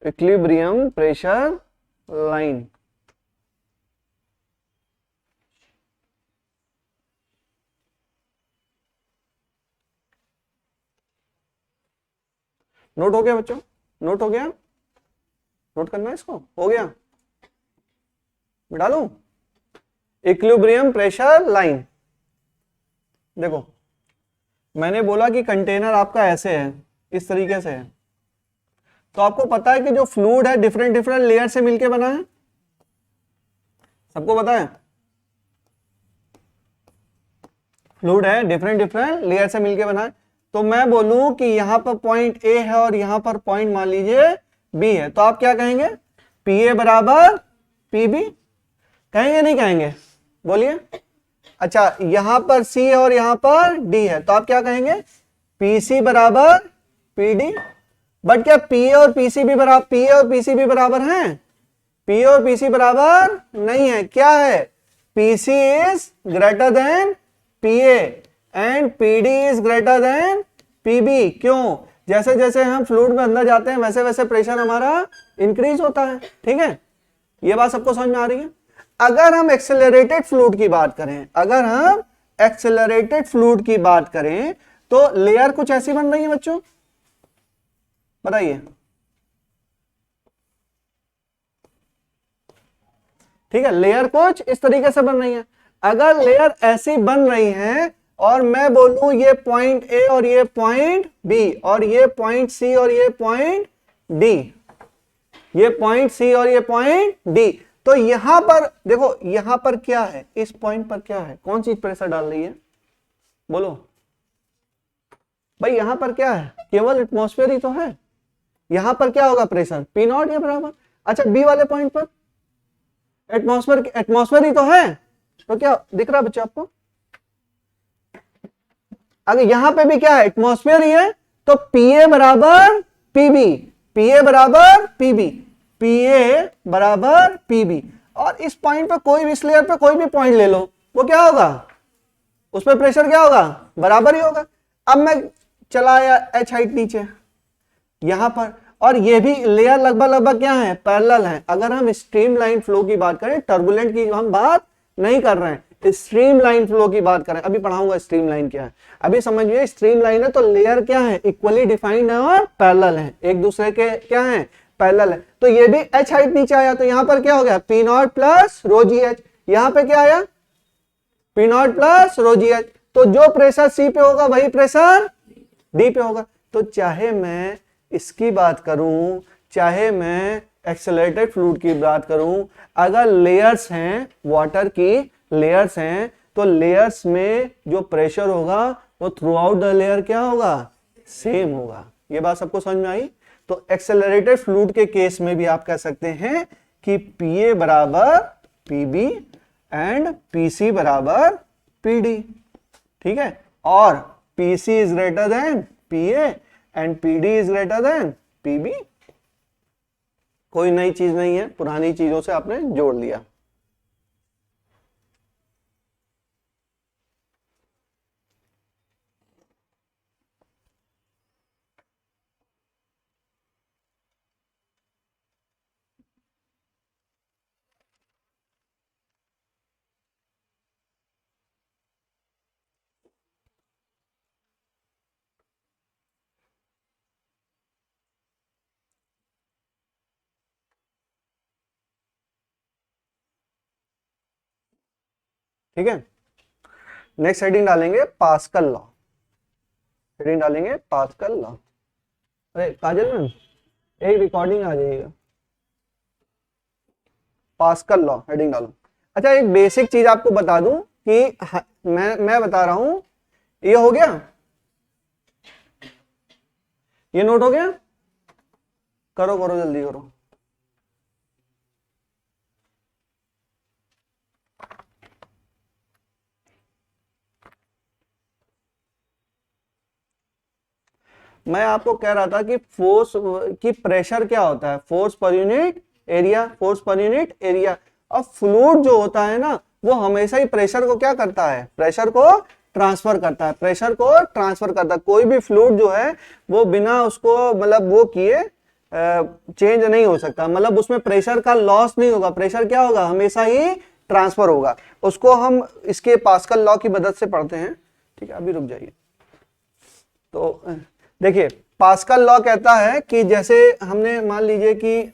equilibrium pressure line. Note हो गया बच्चों? नोट हो गया? नोट करना है इसको? हो गया? मैं डालूं इक्विलिब्रियम प्रेशर लाइन। देखो मैंने बोला कि कंटेनर आपका ऐसे है, इस तरीके से है। तो आपको पता है कि जो फ्लूइड है डिफरेंट डिफरेंट लेयर से मिलके बना है, सबको पता है फ्लूइड है डिफरेंट डिफरेंट लेयर से मिलके बना है। तो मैं बोलूं कि यहां पर पॉइंट ए है और यहां पर पॉइंट मान लीजिए बी है, तो आप क्या कहेंगे? पी ए बराबर पी बी कहेंगे नहीं कहेंगे? बोलिए। अच्छा, यहां पर सी है और यहां पर डी है, तो आप क्या कहेंगे? पी सी बराबर पी डी। बट क्या पी ए और पी सी भी बराबर, पी ए और पी सी भी बराबर हैं? पी ए और पी सी बराबर नहीं है। क्या है? P C is greater than P A and P D is greater than P B. क्यों? जैसे जैसे हम फ्लूइड में अंदर जाते हैं वैसे वैसे प्रेशर हमारा इंक्रीज होता है। ठीक है, ये बात सबको समझ में आ रही है? अगर हम एक्सेलरेटेड फ्लूइड की बात करें, अगर हम एक्सेलरेटेड फ्लूइड की बात करें तो लेयर कुछ ऐसी बन रही है बच्चों, बताइए। ठीक है, लेयर कुछ इस तरीके से बन रही है। अगर लेयर ऐसी बन रही है और मैं बोलूं ये पॉइंट ए और ये पॉइंट बी और ये पॉइंट सी और ये पॉइंट डी, ये पॉइंट सी और ये पॉइंट डी, तो यहां पर देखो, यहां पर क्या है? इस पॉइंट पर क्या है? कौन सी प्रेशर डाल रही है? बोलो भाई, यहां पर क्या है? केवल एटमॉस्फेयर ही तो है। यहां पर क्या होगा प्रेशर? पी नॉट या बराबर। अच्छा, बी वाले पॉइंट पर एटमॉस्फेयर ही तो है, तो क्या दिख रहा है बच्चे आपको? अगर यहां पे भी क्या है? एटमॉस्फेयर ही है, तो पी ए बराबर पी बी, पी ए बराबर पी बी, पी ए बराबर पी बी। और इस पॉइंट पे कोई भी, इस लेयर पे कोई भी पॉइंट ले लो, वो क्या होगा? उस पर प्रेशर क्या होगा? बराबर ही होगा। अब मैं चला आया एच हाइट नीचे यहां पर, और ये भी लेयर लगभग लगभग क्या है? पैरेलल है। अगर हम स्ट्रीमलाइन फ्लो की बात करें, टर्बुलेंट की हम बात नहीं कर रहे हैं, स्ट्रीमलाइन फ्लो की बात करें, अभी पढ़ाऊंगा स्ट्रीमलाइन क्या है। अभी समझिए स्ट्रीमलाइन है तो लेयर क्या है? इक्वली डिफाइंड है और पैरेलल है, एक दूसरे के क्या है? पैरेलल है। तो ये भी एच हाइट नीचे आया, तो यहां पर क्या हो गया? P naught plus rho g H. यहां पे क्या आया? P naught plus rho g H. तो जो प्रेशर सी पे होगा वही प्रेशर डी पे होगा। तो चाहे मैं इसकी बात करूं, चाहे मैं एक्सेलरेटेड फ्लूइड की बात करूं, अगर लेयर्स हैं, वाटर की लेयर्स हैं, तो लेयर्स में जो प्रेशर होगा वो थ्रू आउट द लेयर क्या होगा? सेम होगा। ये बात सबको समझ में आई? तो एक्सेलरेटेड फ्लूइड के केस में भी आप कह सकते हैं कि पी ए बराबर P B and P C बराबर पी डी। ठीक है, और P C is greater than P A and P D is greater than P B. कोई नई चीज नहीं है, पुरानी चीजों से आपने जोड़ लिया। ठीक है, नेक्स्ट हेडिंग डालेंगे पास्कल लॉ। हेडिंग डालेंगे पास्कल लॉ। अरे काजल मैम, एक रिकॉर्डिंग आ जाएगा। पास्कल लॉ हेडिंग डालो। अच्छा, एक बेसिक चीज आपको बता दूं कि मैं बता रहा हूं, ये हो गया, ये नोट हो गया? करो करो जल्दी करो। मैं आपको कह रहा था कि फोर्स की प्रेशर क्या होता है? Force per unit area, force per unit area. और फ्लूइड जो होता है ना, वो हमेशा ही प्रेशर को क्या करता है? प्रेशर को ट्रांसफर करता है, प्रेशर को ट्रांसफर करता है। कोई भी फ्लूइड जो है वो बिना उसको मतलब वो किए चेंज नहीं हो सकता, मतलब उसमें प्रेशर का लॉस नहीं होगा, प्रेशर क्या होगा? हमेशा ही ट्रांसफर होगा। उसको हम इसके पास्कल लॉ की मदद से पढ़ते हैं। ठीक है, अभी रुक जाइए। तो देखिए, पास्कल लॉ कहता है कि जैसे हमने मान लीजिए कि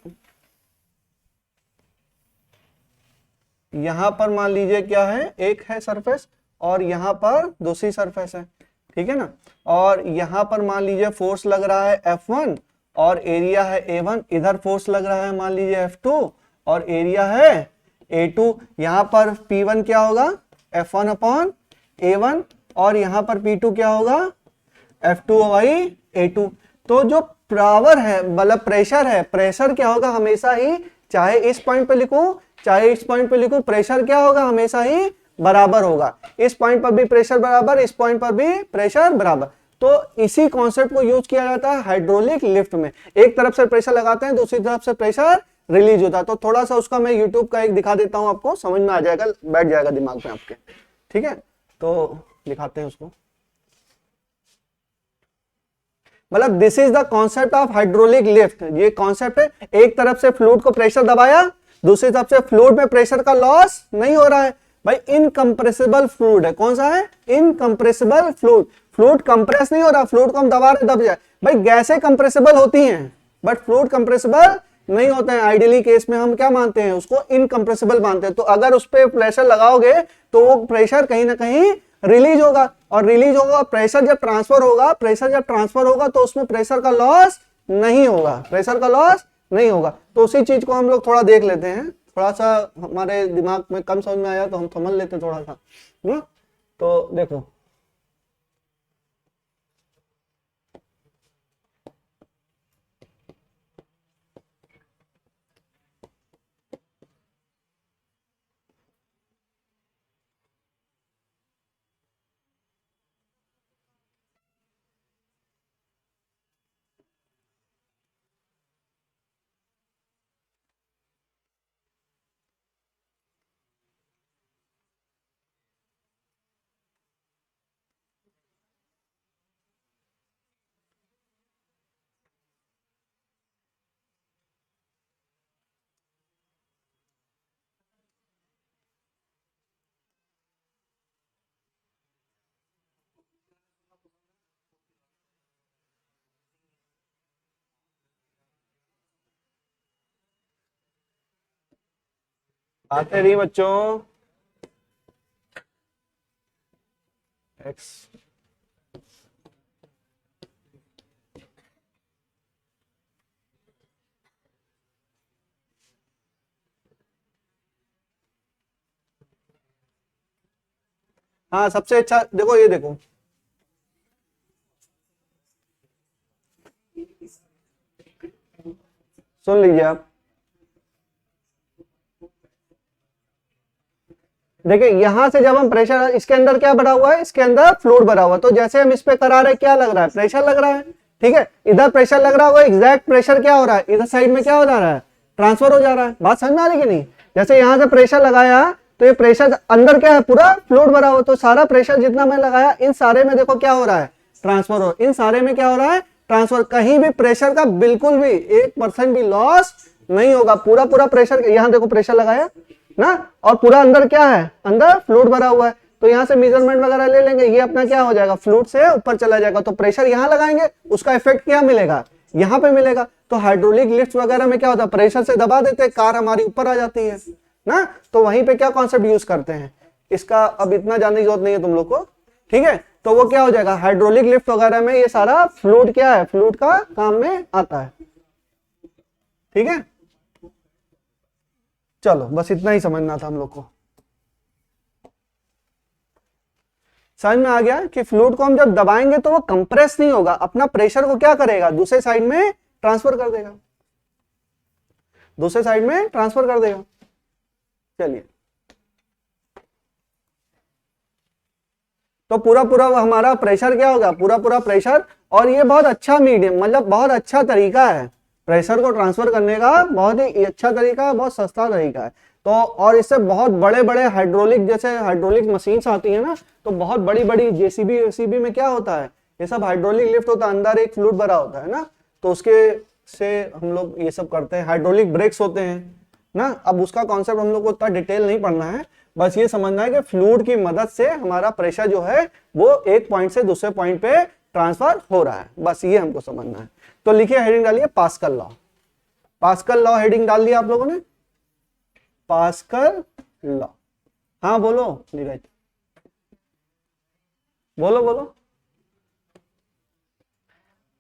यहां पर मान लीजिए क्या है? एक है सरफेस और यहां पर दूसरी सरफेस है। ठीक है ना। और यहाँ पर मान लीजिए फोर्स लग रहा है F1 और एरिया है A1, इधर फोर्स लग रहा है मान लीजिए F2 और एरिया है A2। यहाँ पर P1 क्या होगा, F1 अपॉन A1 और यहाँ पर P2 क्या होगा, F2 बाई A2। तो जो पावर है मतलब प्रेशर है, प्रेशर क्या होगा हमेशा ही, चाहे इस पॉइंट पे लिखूं चाहे इस पॉइंट पे लिखूं, प्रेशर क्या होगा हमेशा ही बराबर होगा। इस पॉइंट पर भी प्रेशर बराबर, इस पॉइंट पर भी प्रेशर बराबर। तो इसी कॉन्सेप्ट को यूज किया जाता है हाइड्रोलिक लिफ्ट में। एक तरफ से प्रेशर लगाते हैं, दूसरी तरफ से प्रेशर रिलीज होता है। तो थोड़ा सा उसका मैं यूट्यूब का एक दिखा देता हूं, आपको समझ में आ जाएगा, बैठ जाएगा दिमाग में आपके। ठीक है, तो दिखाते हैं उसको। मतलब this is the concept of hydraulic lift. ये कॉन्सेप्ट है, एक तरफ से फ्लूइड को प्रेशर दबाया, दूसरी तरफ से फ्लूइड में प्रेशर का लॉस नहीं हो रहा है भाई। इनकंप्रेसिबल फ्लूइड है, कौन सा है, इनकंप्रेसिबल फ्लूइड। फ्लूइड कंप्रेस नहीं हो रहा, फ्लूइड को हम दबा रहे दब जाए। भाई गैसें कंप्रेसिबल होती हैं बट फ्लूइड कंप्रेसिबल नहीं होते हैं। आइडियली केस में हम क्या मानते हैं, उसको इनकंप्रेसिबल मानते हैं। तो अगर उस पर प्रेशर लगाओगे तो वो प्रेशर कहीं ना कहीं रिलीज होगा, और रिलीज होगा, प्रेशर जब ट्रांसफर होगा, प्रेशर जब ट्रांसफर होगा तो उसमें प्रेशर का लॉस नहीं होगा, प्रेशर का लॉस नहीं होगा। तो उसी चीज को हम लोग थोड़ा देख लेते हैं, थोड़ा सा हमारे दिमाग में कम समझ में आया तो हम समझ लेते हैं थोड़ा सा ना। तो देखो आते नहीं बच्चों, एक्स हाँ सबसे अच्छा देखो, ये देखो सुन लीजिए आप, देखिए यहां से जब हम प्रेशर, इसके अंदर क्या भरा हुआ है, इसके अंदर फ्लूइड भरा हुआ है। तो जैसे हम इस पे करा रहे हैं क्या लग रहा है, प्रेशर लग रहा है। ठीक है, इधर प्रेशर लग रहा होगा, एग्जैक्ट प्रेशर क्या हो रहा है, इधर साइड में क्या हो जा रहा है, ट्रांसफर हो जा रहा है। बात समझ में आ रही कि नहीं। जैसे यहां से प्रेशर लगाया तो ये प्रेशर अंदर क्या है, पूरा फ्लूइड भरा हुआ, तो सारा प्रेशर जितना मैं लगाया इन सारे में देखो क्या हो रहा है, ट्रांसफर हो, इन सारे में क्या हो रहा है, ट्रांसफर। कहीं भी प्रेशर का बिल्कुल भी 1% भी लॉस नहीं होगा। पूरा पूरा प्रेशर, यहां देखो प्रेशर लगाया ना, और पूरा अंदर क्या है, अंदर फ्लूइड भरा हुआ है। तो यहाँ से मेजरमेंट वगैरह ले लेंगे, ये अपना क्या हो जाएगा, फ्लूइड से ऊपर चला जाएगा। तो प्रेशर यहाँ लगाएंगे, उसका इफेक्ट क्या मिलेगा, यहाँ पे मिलेगा। तो हाइड्रोलिक लिफ्ट वगैरह में क्या होता है, प्रेशर से दबा देते हैं, कार हमारी ऊपर आ जाती है ना। तो वहीं पे क्या कॉन्सेप्ट यूज करते हैं, इसका अब इतना जानने की जरूरत नहीं है तुम लोग को। ठीक है, तो वो क्या हो जाएगा, हाइड्रोलिक लिफ्ट वगैरह में ये सारा फ्लूइड क्या है, फ्लूइड का काम में आता है। ठीक है, चलो बस इतना ही समझना था हम लोग को। समझ में आ गया कि फ्लूइड को हम जब दबाएंगे तो वो कंप्रेस नहीं होगा, अपना प्रेशर को क्या करेगा, दूसरे साइड में ट्रांसफर कर देगा, दूसरे साइड में ट्रांसफर कर देगा। चलिए, तो पूरा पूरा हमारा प्रेशर क्या होगा, पूरा पूरा प्रेशर। और ये बहुत अच्छा मीडियम, मतलब बहुत अच्छा तरीका है प्रेशर को ट्रांसफर करने का, बहुत ही अच्छा तरीका है, बहुत सस्ता तरीका है। तो और इससे बहुत बड़े बड़े हाइड्रोलिक, जैसे हाइड्रोलिक मशीन्स आती है ना, तो बहुत बड़ी बड़ी जेसीबी वेसीबी में क्या होता है, ये सब हाइड्रोलिक लिफ्ट होता है, अंदर एक फ्लूइड भरा होता है ना, तो उसके से हम लोग ये सब करते हैं। हाइड्रोलिक ब्रेक्स होते हैं ना, अब उसका कॉन्सेप्ट हम लोग को उतना डिटेल नहीं पढ़ना है, बस ये समझना है कि फ्लूइड की मदद से हमारा प्रेशर जो है वो एक पॉइंट से दूसरे पॉइंट पे ट्रांसफर हो रहा है, बस ये हमको समझना है। तो लिखिए, हेडिंग डालिए pascal law. Pascal law heading डाल दिया आप लोगों ने, पास्कल लॉ। हाँ बोलो नीरज, बोलो बोलो।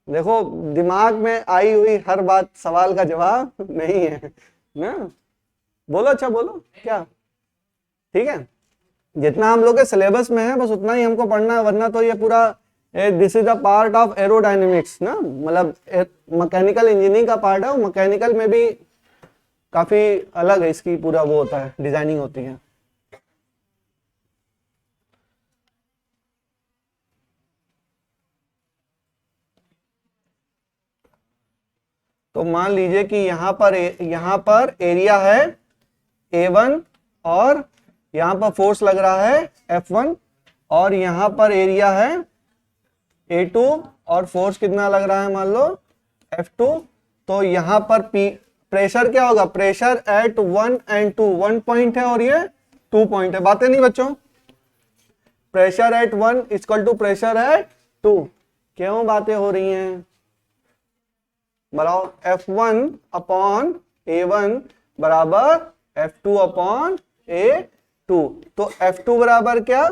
देखो दिमाग में आई हुई हर बात सवाल का जवाब नहीं है ना। बोलो, अच्छा बोलो क्या, ठीक है। जितना हम लोग के सिलेबस में है बस उतना ही हमको पढ़ना है, वरना तो ये पूरा this is a part of aerodynamics ना, मतलब मैकेनिकल इंजीनियरिंग का पार्ट है, और मैकेनिकल में भी काफी अलग है इसकी पूरा वो होता है, डिजाइनिंग होती है। तो मान लीजिए कि यहाँ पर एरिया है A1 और यहाँ पर फोर्स लग रहा है F1, और यहाँ पर एरिया है A2 और फोर्स कितना लग रहा है मान लो F2। तो यहाँ पर प्रेशर क्या होगा, प्रेशर एट 1 and 2, 1 पॉइंट है और ये 2 पॉइंट है। बातें नहीं बच्चों, pressure at 1 equal to pressure at 2, क्यों बातें हो रही हैं बताओ। F1 अपॉन A1 बराबर F2 अपॉन A2, तो F2 बराबर क्या,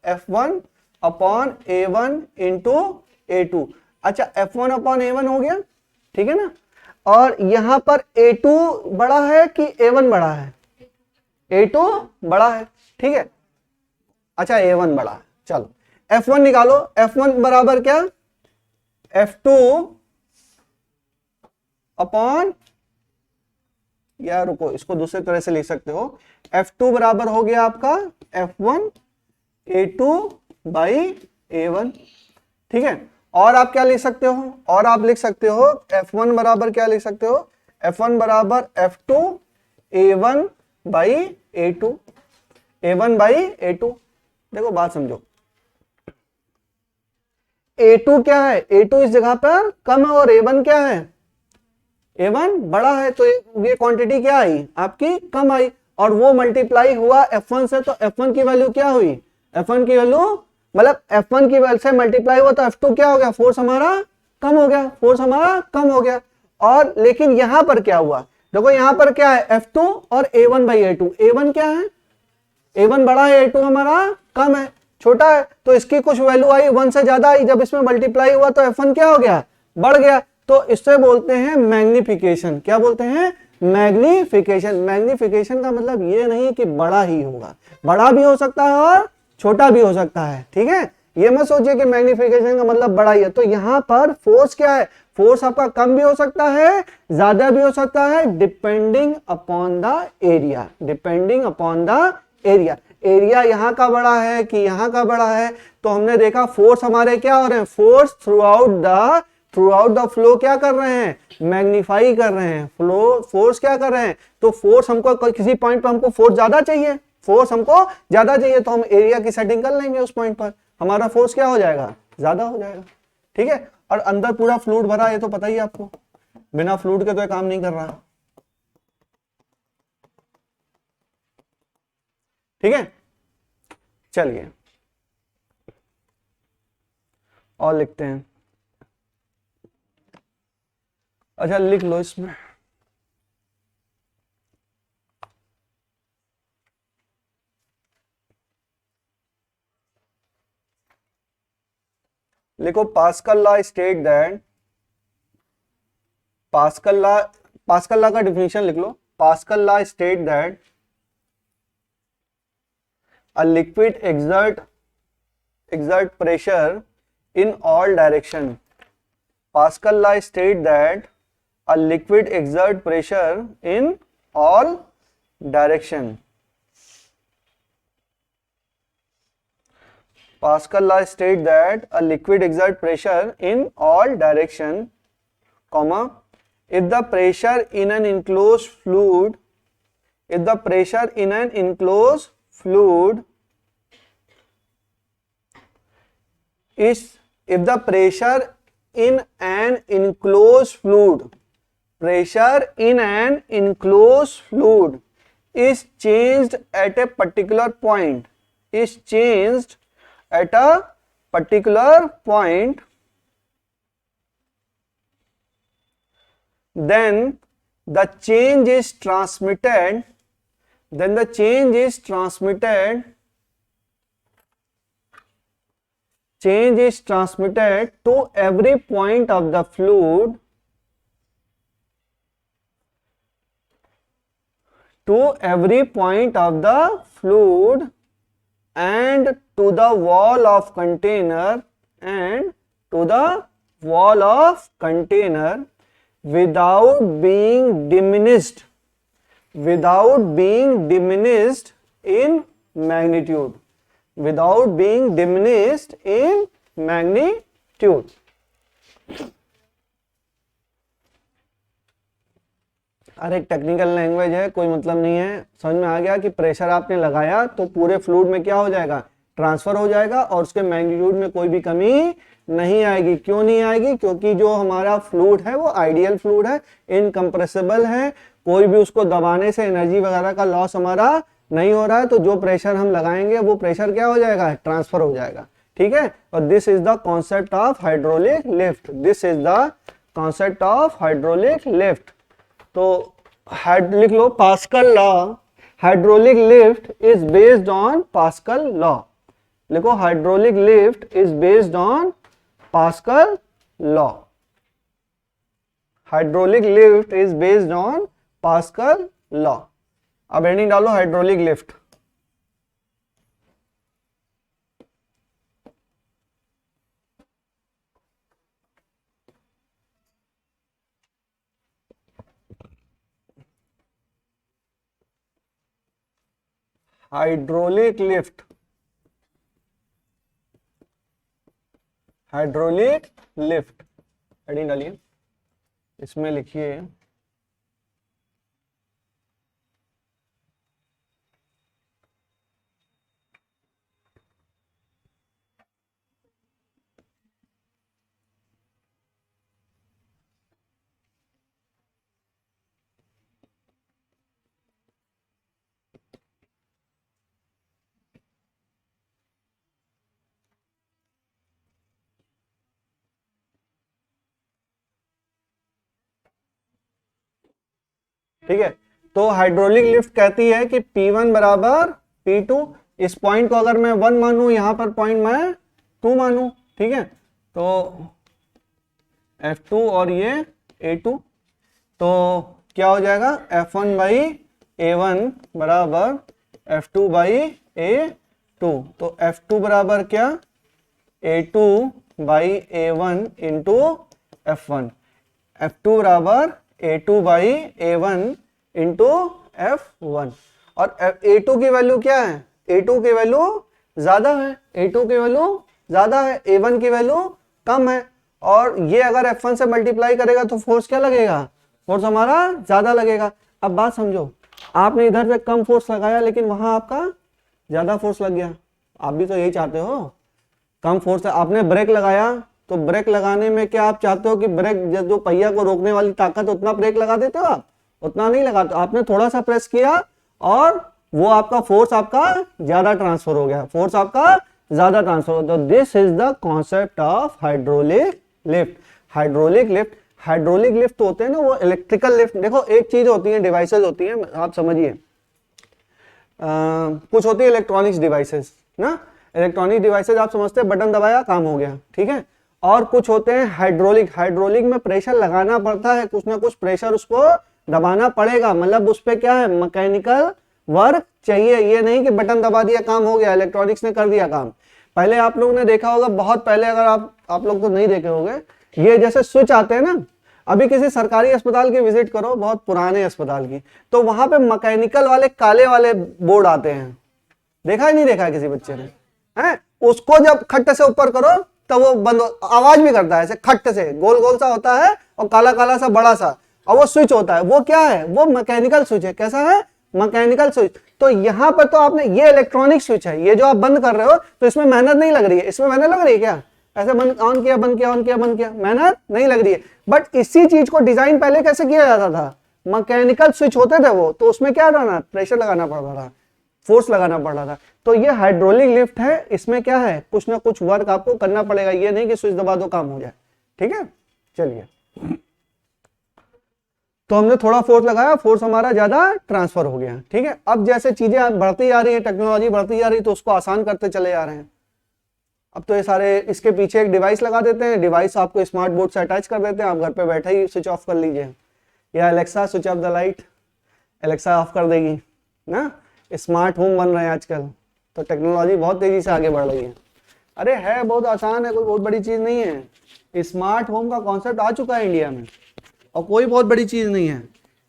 F1 upon A1 into A2। अच्छा F1 अपॉन A1 हो गया, ठीक है ना। और यहां पर A2 बड़ा है कि A1 बड़ा है, A2 बड़ा है, ठीक है। अच्छा A1 बड़ा है, चलो F1 निकालो। F1 बराबर क्या, F2 अपॉन, यार रुको इसको दूसरे तरह से लिख सकते हो, F2 बराबर हो गया आपका F1 A2 बाई A1, ठीक है। और आप क्या लिख सकते हो, और आप लिख सकते हो F1 बराबर क्या लिख सकते हो, F1 बराबर F2 A1 by A2, A1 by A2। देखो बात समझो, A2 क्या है, A2 इस जगह पर कम है और A1 क्या है, A1 बड़ा है, तो ये क्वांटिटी क्या आई आपकी कम आई, और वो मल्टीप्लाई हुआ F1 से, तो F1 की वैल्यू क्या हुई, F1 की वैल्यू मतलब F1 की वैल्यू से मल्टीप्लाई हुआ तो F2 क्या हो गया, फोर्स हमारा कम हो गया, फोर्स हमारा कम हो गया। और लेकिन यहां पर क्या हुआ, देखो यहां पर क्या है F2 और A1 बाई A2, A1 क्या है, A1 बड़ा है, A2 हमारा कम है, छोटा है, तो इसकी कुछ वैल्यू आई 1 से ज्यादा आई, जब इसमें मल्टीप्लाई हुआ तो F1 क्या हो गया, बढ़ गया। तो इससे बोलते हैं मैग्निफिकेशन, क्या बोलते हैं, मैग्निफिकेशन। मैग्निफिकेशन का मतलब ये नहीं कि बड़ा ही होगा, बड़ा भी हो सकता है और छोटा भी हो सकता है, ठीक है। ये मत सोचिए कि मैग्निफिकेशन का मतलब बड़ा ही है। तो यहां पर फोर्स क्या है, फोर्स आपका कम भी हो सकता है, ज्यादा भी हो सकता है, depending upon the area, depending upon the area. Area यहां का बड़ा है कि यहां का बड़ा है, तो हमने देखा फोर्स हमारे क्या हो रहे हैं, force through out the flow क्या कर रहे हैं, मैग्नीफाई कर रहे हैं, फ्लो फोर्स क्या कर रहे हैं। तो फोर्स हमको किसी पॉइंट पर हमको फोर्स ज्यादा चाहिए, फोर्स हमको ज्यादा चाहिए, तो हम एरिया की सेटिंग कर लेंगे, उस पॉइंट पर हमारा फोर्स क्या हो जाएगा, ज्यादा हो जाएगा, ठीक है। और अंदर पूरा फ्लूइड भरा, ये तो पता ही आपको, बिना फ्लूइड के तो ये काम नहीं कर रहा, ठीक है। चलिए और लिखते हैं, अच्छा लिख लो इसमें, लिखो Pascal law state that, Pascal law का डिफिनेशन लिख लो। Pascal law state that a liquid exert pressure in all direction. Pascal law state that a liquid exert pressure in all direction. Pascal law state that a liquid exert pressure in all direction, comma, if the pressure in an enclosed fluid, if the pressure in an enclosed fluid is, if the pressure in an enclosed fluid, pressure in an enclosed fluid is changed at a particular point, is changed at a particular point, then the change is transmitted, then the change is transmitted change is transmitted to every point of the fluid, and to the wall of container, without being diminished in magnitude. अरे एक technical language है, कोई मतलब नहीं है। समझ में आ गया कि प्रेशर आपने लगाया तो पूरे फ्लूइड में क्या हो जाएगा, ट्रांसफर हो जाएगा और उसके मैग्नीट्यूड में कोई भी कमी नहीं आएगी। क्यों नहीं आएगी? क्योंकि जो हमारा फ्लूइड है वो आइडियल फ्लूइड है, इनकम्प्रेसिबल है, कोई भी उसको दबाने से एनर्जी वगैरह का लॉस हमारा नहीं हो रहा है। तो जो प्रेशर हम लगाएंगे वो प्रेशर क्या हो जाएगा, ट्रांसफर हो जाएगा। ठीक है, और this is the concept of hydraulic lift. तो लिख लो Pascal law, hydraulic lift is based on Pascal law. लिखो hydraulic lift is based on Pascal law. Hydraulic lift is based on Pascal law. अब हेडिंग डालो hydraulic lift. Hydraulic lift, heading डालिए, इसमें लिखिए ठीक है। तो हाइड्रोलिक लिफ्ट कहती है कि P1 बराबर P2। इस पॉइंट को अगर मैं 1 मानूं, यहां पर पॉइंट मैं 2 मानूं, ठीक है, तो F2 और ये A2, तो क्या हो जाएगा, F1 बाई A1 बराबर F2 बाई A2। तो F2 बराबर क्या, A2 by A1 into F1। F2 बराबर A2 by A1 into F1। और A2 की वैल्यू क्या है, A2 की वैल्यू ज्यादा है, A1 की वैल्यू कम है। और ये अगर F1 से मल्टीप्लाई करेगा तो फोर्स क्या लगेगा, फोर्स हमारा ज्यादा लगेगा। अब बात समझो, आपने इधर से कम फोर्स लगाया लेकिन वहां आपका ज्यादा फोर्स लग गया। आप भी तो यही चाहते हो, कम फोर्स। आपने ब्रेक लगाया तो ब्रेक लगाने में क्या आप चाहते हो कि ब्रेक जो पहिया को रोकने वाली ताकत, उतना ब्रेक लगा देते हो आप, उतना नहीं लगाते। आपने थोड़ा सा प्रेस किया और वो आपका फोर्स आपका ज्यादा ट्रांसफर हो गया, तो this is the concept of hydraulic lift होते हैं ना वो इलेक्ट्रिकल लिफ्ट। देखो एक चीज होती है, डिवाइसेस होती हैं, आप समझिए, कुछ होती है इलेक्ट्रॉनिक्स डिवाइसेस ना, इलेक्ट्रॉनिक डिवाइसेस आप समझते हैं बटन दबाया काम हो गया, ठीक है। और कुछ होते हैं हाइड्रोलिक में प्रेशर लगाना पड़ता है, कुछ ना कुछ प्रेशर उसको दबाना पड़ेगा, मतलब उस पे क्या है, मैकेनिकल वर्क चाहिए। ये नहीं कि बटन दबा दिया काम हो गया, इलेक्ट्रॉनिक्स ने कर दिया काम। पहले आप लोगों ने देखा होगा, बहुत पहले, अगर आप लोग तो नहीं देखे होंगे, ये जैसे स्विच आते हैं ना, अभी किसी सरकारी अस्पताल की विजिट करो, बहुत पुराने अस्पताल की, तो वहां पे मैकेनिकल वाले काले वाले बोर्ड आते हैं, देखा है नहीं देखा है किसी बच्चे ने, है? उसको जब खट्ट से ऊपर करो तो वो बंद, आवाज भी करता है ऐसे खट्ट से, गोल गोल सा होता है और काला काला सा बड़ा सा, और वो स्विच होता है। वो क्या है, वो मैकेनिकल स्विच है। कैसा है, मैकेनिकल स्विच। तो यहाँ पर तो आपने, ये इलेक्ट्रॉनिक स्विच है, ये जो आप बंद कर रहे हो, तो इसमें मेहनत नहीं लग रही है। इसमें मेहनत लग रही है क्या, ऐसे बंद, ऑन किया, बंद किया, ऑन किया, बंद किया, मेहनत नहीं लग रही है। बट इसी चीज को डिजाइन पहले कैसे किया जाता था, मैकेनिकल स्विच होते थे वो, तो उसमें क्या रहना, प्रेशर लगाना पड़ रहा था, फोर्स लगाना पड़ रहा था। तो ये हाइड्रोलिक लिफ्ट है, इसमें क्या है, कुछ ना कुछ वर्क आपको करना पड़ेगा, ये नहीं कि स्विच दबा दो काम हो जाए, ठीक है। चलिए, तो हमने थोड़ा फोर्स लगाया, फोर्स हमारा ज्यादा ट्रांसफर हो गया, ठीक है। अब जैसे चीजें बढ़ती जा रही है, टेक्नोलॉजी बढ़ती जा रही है, तो उसको आसान करते चले जा रहे हैं। अब तो ये सारे इसके पीछे एक डिवाइस लगा देते हैं, डिवाइस आपको स्मार्ट बोर्ड से अटैच कर देते हैं, आप घर पे बैठे ही स्विच ऑफ कर लीजिए, या Alexa switch off the light, Alexa of कर देगी ना। स्मार्ट होम बन रहे हैं आजकल, तो टेक्नोलॉजी बहुत तेजी से आगे बढ़ रही है। अरे है बहुत आसान है, कोई बहुत बड़ी चीज नहीं है। स्मार्ट होम का कॉन्सेप्ट आ चुका है इंडिया में और कोई बहुत बड़ी चीज नहीं है।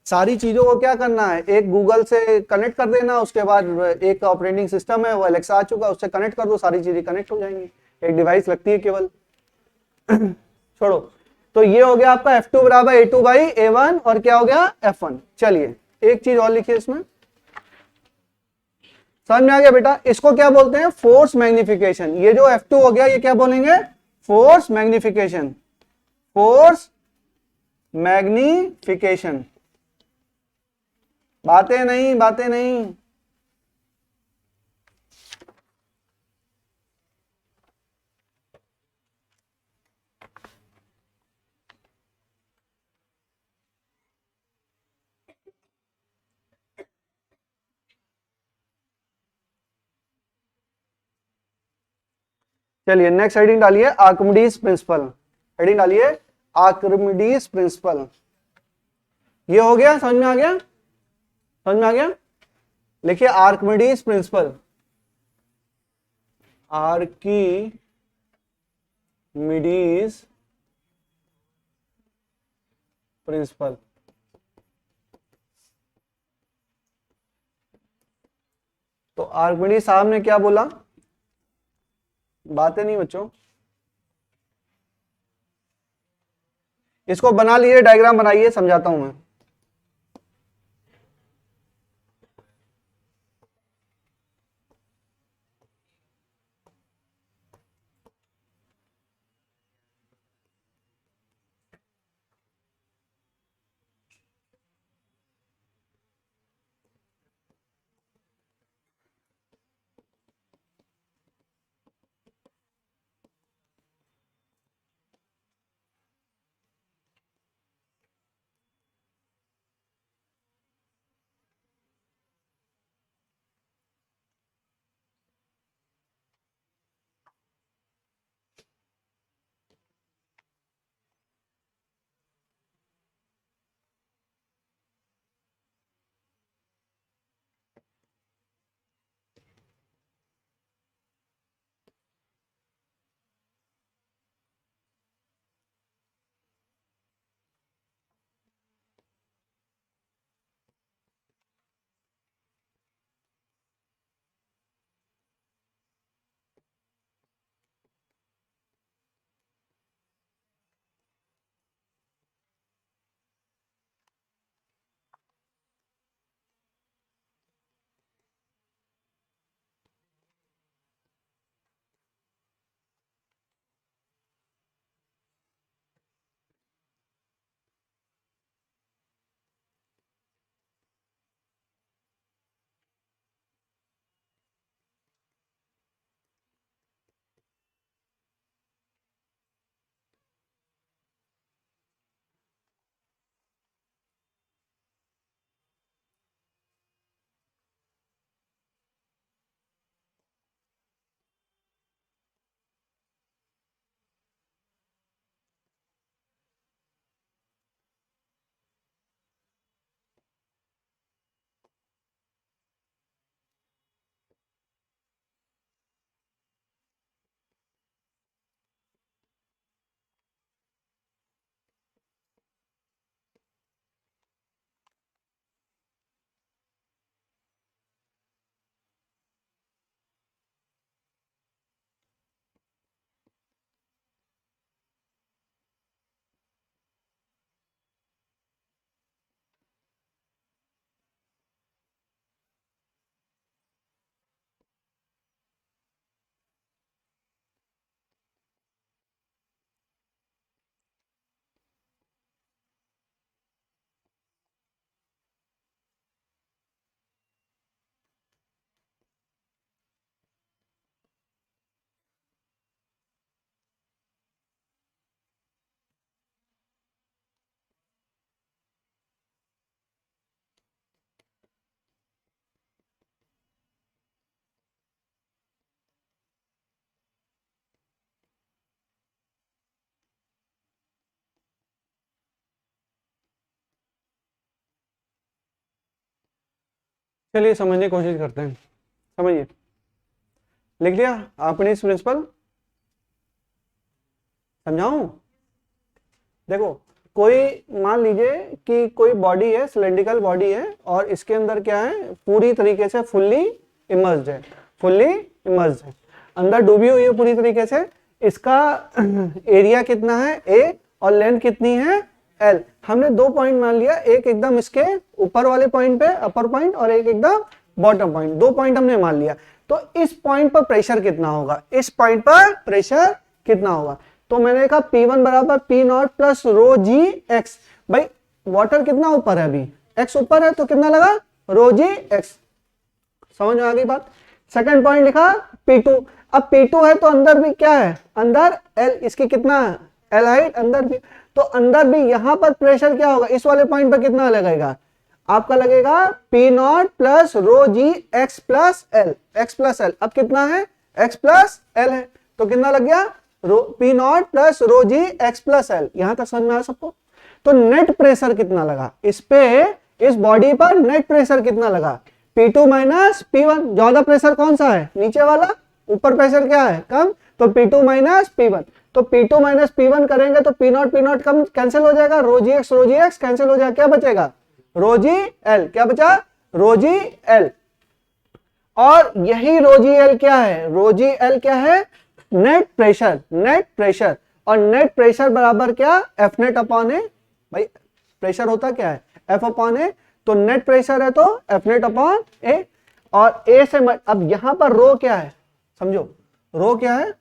सारी चीजों को क्या करना है, एक गूगल से कनेक्ट कर देना, उसके बाद एक ऑपरेटिंग सिस्टम है वो एलेक्सा आ चुका है, उससे कनेक्ट कर दो, सारी चीजें कनेक्ट हो जाएंगी, एक डिवाइस लगती है केवल। छोड़ो, तो ये हो गया आपका F2 बराबर A2 बाई A1 और क्या हो गया F1। चलिए एक चीज और लिखिए इसमें, समझ में आ गया बेटा। इसको क्या बोलते हैं, फोर्स मैग्निफिकेशन। ये जो F2 हो गया ये क्या बोलेंगे, फोर्स मैग्निफिकेशन, फोर्स मैग्निफिकेशन। बातें नहीं, बातें नहीं। चलिए नेक्स्ट हेडिंग डालिए, आर्किमिडीज प्रिंसिपल। हेडिंग डालिए आर्किमिडीज प्रिंसिपल। ये हो गया, समझ में आ गया, समझ में आ गया। लिखिए आर्किमिडीज प्रिंसिपल, आर्किमिडीज प्रिंसिपल। तो आर्किमिडीज साहब ने क्या बोला, बातें नहीं बच्चों। इसको बना लिए, डायग्राम बनाइए, समझाता हूं मैं। चलिए समझने की कोशिश करते हैं, समझिए। लिख लिया आपने इस प्रिंसिपल, समझाऊं? देखो, कोई मान लीजिए कि कोई बॉडी है, सिलेंड्रिकल बॉडी है, और इसके अंदर क्या है, पूरी तरीके से फुल्ली इमर्स्ड है, फुल्ली इमर्स्ड है, अंदर डूबी हुई है पूरी तरीके से। इसका एरिया कितना है a और लेंथ कितनी है l। हमने 2 पॉइंट मान लिया, एक एकदम इसके ऊपर वाले पॉइंट पे अपर पॉइंट और एक एकदम बॉटम पॉइंट, 2 पॉइंट हमने मान लिया। तो इस पॉइंट पर प्रेशर कितना होगा, इस पॉइंट पर प्रेशर कितना होगा? तो मैंने कहा P1 बराबर P naught plus rho g x. भाई वाटर कितना ऊपर है, अभी x ऊपर है, तो कितना लगा, रो जी एक्स। समझ में आ गई बात? सेकंड पॉइंट लिखा P2। अब P2 है तो अंदर भी क्या है, अंदर L, इसकी कितना है, L हाइट, अंदर भी, तो अंदर भी यहां पर प्रेशर क्या होगा, इस वाले पॉइंट पर कितना लगेगा आपका, लगेगा P naught plus rho g x plus L, x plus L. अब कितना है, x प्लस एल है, तो कितना लग गया, P naught plus rho g x plus L. यहां तक समझ में आया सबको? तो नेट प्रेशर कितना लगा इस पे, इस बॉडी पर नेट प्रेशर कितना लगा, P2 माइनस P1। ज्यादा प्रेशर कौन सा है, नीचे वाला, ऊपर प्रेशर क्या है, कम, तो P2 माइनस P1। तो P2 माइनस P1 करेंगे तो P नॉट कम कैंसिल हो जाएगा, रो जी एक्स कैंसिल हो जाएगा, क्या बचेगा, रो जी एल। क्या बचा, रो जी एल। और यही रो जी एल क्या है, रो जी एल क्या है, नेट प्रेशर, नेट प्रेशर। और नेट प्रेशर बराबर क्या, एफ नेट अपॉन ए। भाई प्रेशर होता क्या है, एफ अपॉन ए, तो नेट प्रेशर है तो एफ नेट अपॉन ए। और ए से अब यहां पर रो क्या है, समझो, रो क्या है,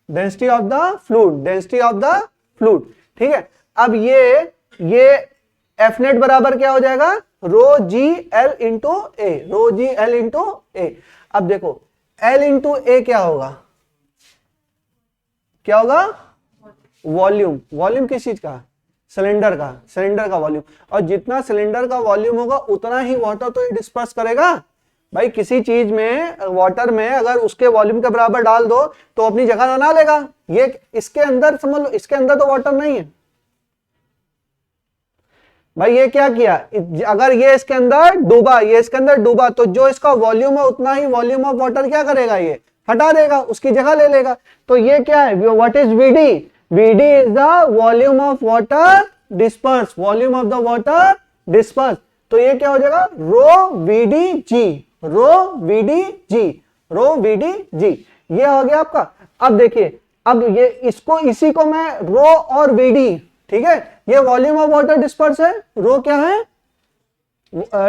density of the fluid, density of the fluid, ठीक है। अब ये एफ नेट बराबर क्या हो जाएगा, रो जी एल इंटू ए, रो जी एल इंटू ए। अब देखो एल इंटू ए क्या होगा, क्या होगा, वॉल्यूम। वॉल्यूम किस चीज का, सिलेंडर का, सिलेंडर का वॉल्यूम। और जितना सिलेंडर का वॉल्यूम होगा उतना ही वाटर तो ये डिस्पर्स करेगा। भाई किसी चीज में, वाटर में अगर उसके वॉल्यूम के बराबर डाल दो तो अपनी जगह बना लेगा। ये इसके अंदर समझ लो, इसके अंदर तो वाटर नहीं है। भाई ये क्या किया, अगर ये इसके अंदर डूबा, ये इसके अंदर डूबा, तो जो इसका वॉल्यूम है उतना ही वॉल्यूम ऑफ वाटर क्या करेगा, ये हटा देगा, उसकी जगह ले लेगा। तो ये क्या है, what is VD, VD is the volume of water dispersed, volume of the water dispersed. तो ये क्या हो जाएगा, rho VD g, rho VD g, rho VD g. ये हो गया आपका। अब देखिए, अब ये इसको, इसी को मैं रो और वीडी, ठीक है, ये वॉल्यूम ऑफ वाटर डिस्पर्स है, रो क्या है,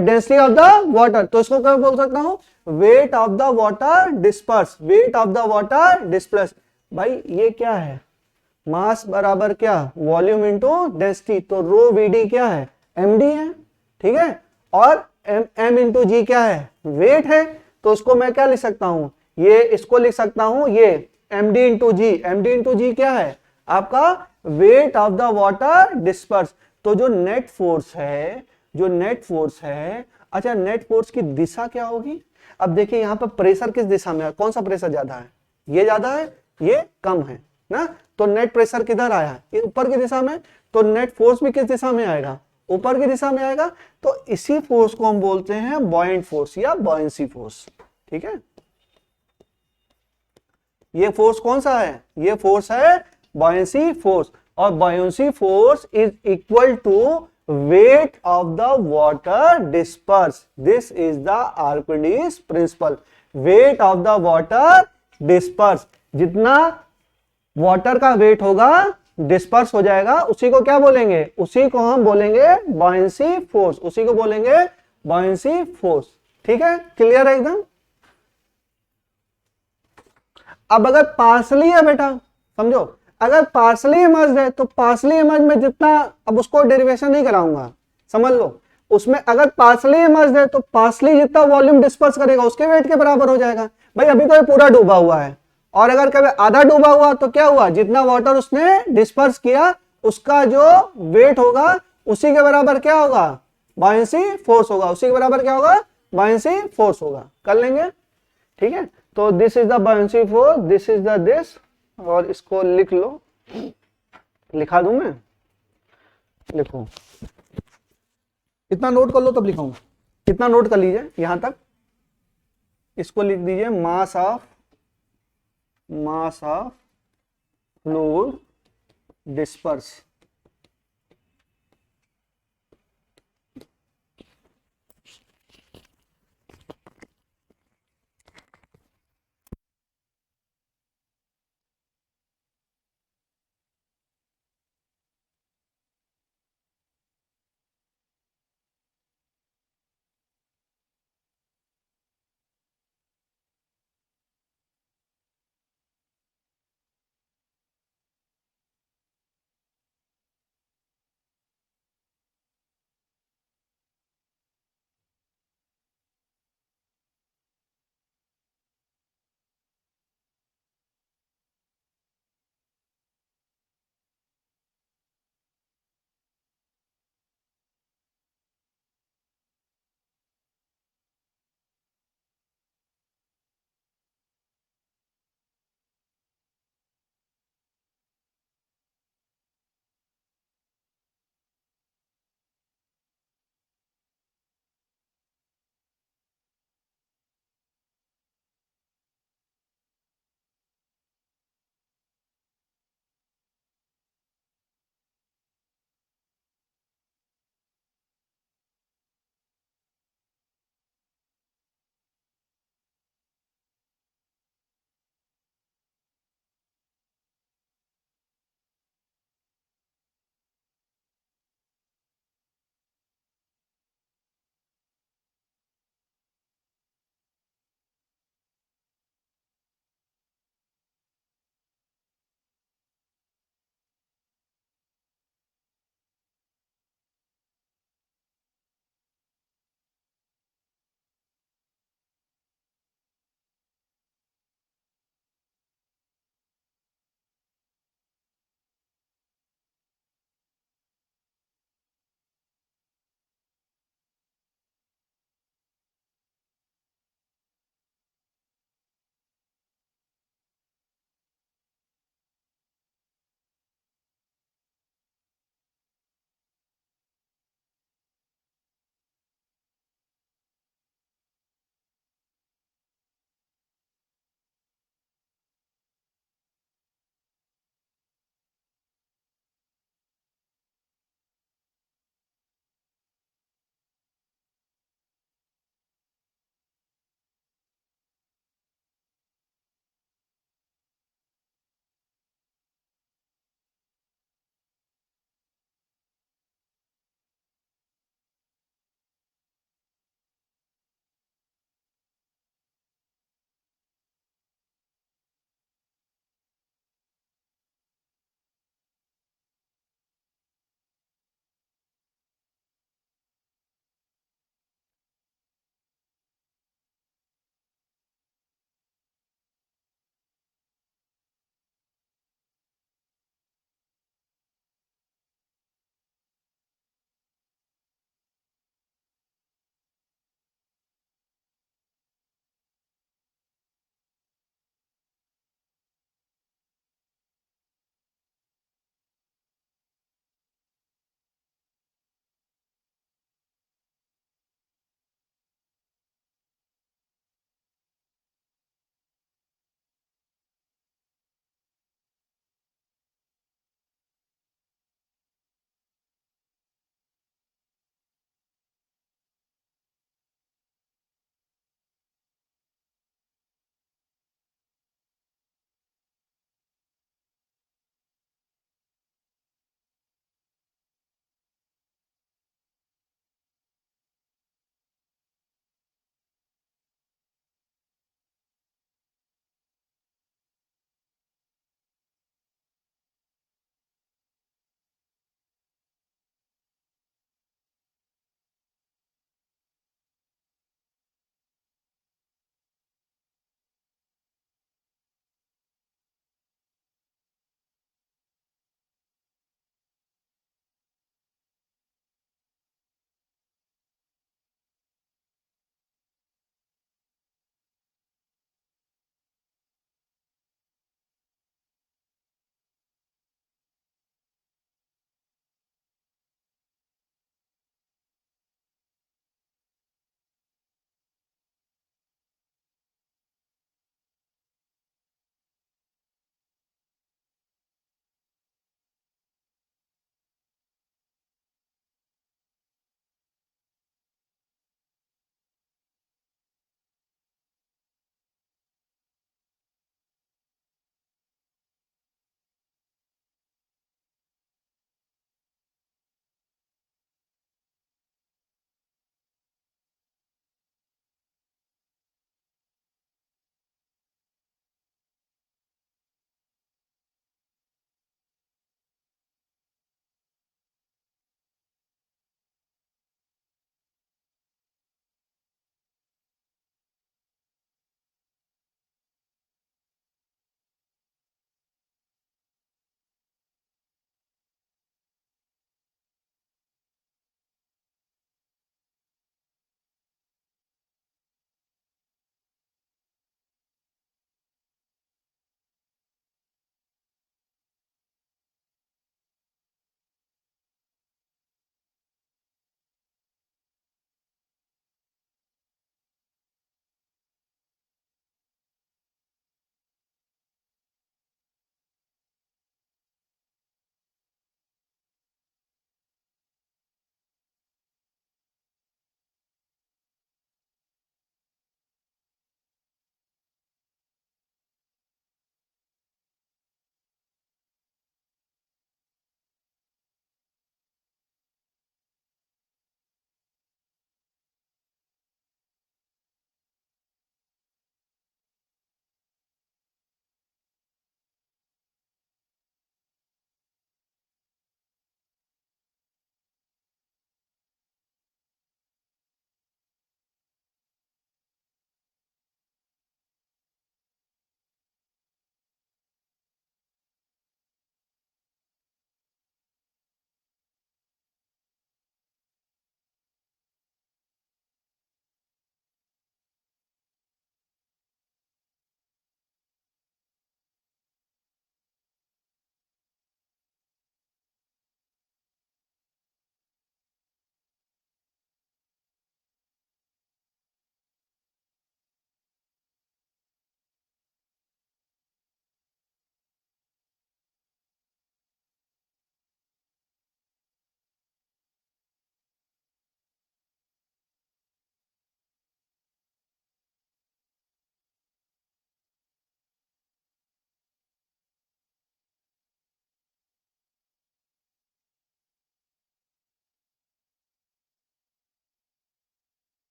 डेंसिटी ऑफ द वाटर। तो इसको क्या बोल सकता हूं, wait of the water disperse, wait of the water disperse. भाई ये क्या है, मास बराबर क्या, वॉल्यूम इंटू डेंसिटी। तो रो वीडी क्या है, एमडी है, ठीक है। और एम इंटू जी क्या है, वेट है। तो उसको मैं क्या लिख सकता हूं, ये इसको लिख सकता हूं, ये एमडी इंटू जी। एमडी इंटू जी क्या है आपका, wait of the water dispersed. तो जो नेट फोर्स है, जो नेट फोर्स है, अच्छा नेट फोर्स की दिशा क्या होगी। अब देखिए यहां पर प्रेशर किस दिशा में है, कौन सा प्रेशर ज्यादा है, ये ज्यादा है, ये कम है ना। तो नेट प्रेशर किधर आया, ये ऊपर की दिशा में। तो नेट फोर्स भी किस दिशा में आएगा, ऊपर की दिशा में आएगा। तो इसी फोर्स को हम बोलते हैं बॉयंट फोर्स या बॉयंसी फोर्स, ठीक है। ये फोर्स कौन सा है, ये फोर्स है बॉयंसी फोर्स। और buoyancy force is equal to weight of the water dispersed. This is the Archimedes principle, weight of the water dispersed. जितना वाटर का वेट होगा डिस्पर्स हो जाएगा, उसी को क्या बोलेंगे, उसी को हम बोलेंगे बॉयंसी फोर्स, उसी को बोलेंगे बॉयंसी फोर्स, ठीक है। क्लियर है एकदम। अब अगर पार्सली है बेटा, समझो, अगर पार्सली इमर्ज्ड है तो पार्सली इमर्ज में जितना, अब उसको डेरिवेशन नहीं कराऊंगा, समझ लो। उसमें अगर पार्सली इमर्ज्ड है तो पार्सली जितना वॉल्यूम डिस्पर्स करेगा उसके वेट के बराबर हो जाएगा। भाई अभी तो ये पूरा डूबा हुआ है, और अगर कभी आधा डूबा हुआ तो क्या हुआ, जितना वाटर उसने डिस्पर्स किया उसका जो वेट होगा उसी के बराबर क्या होगा, बॉयंसी फोर्स होगा, उसी के बराबर क्या होगा, बॉयंसी फोर्स होगा। कर लेंगे, ठीक है। तो this is the buoyancy force, this is the this, और इसको लिख लो, लिखा दूं मैं, लिखो, इतना नोट कर लो तब लिखाऊं। कितना नोट कर लीजिए यहां तक, इसको लिख दीजिए मास ऑफ फ्लूइड डिस्पर्स।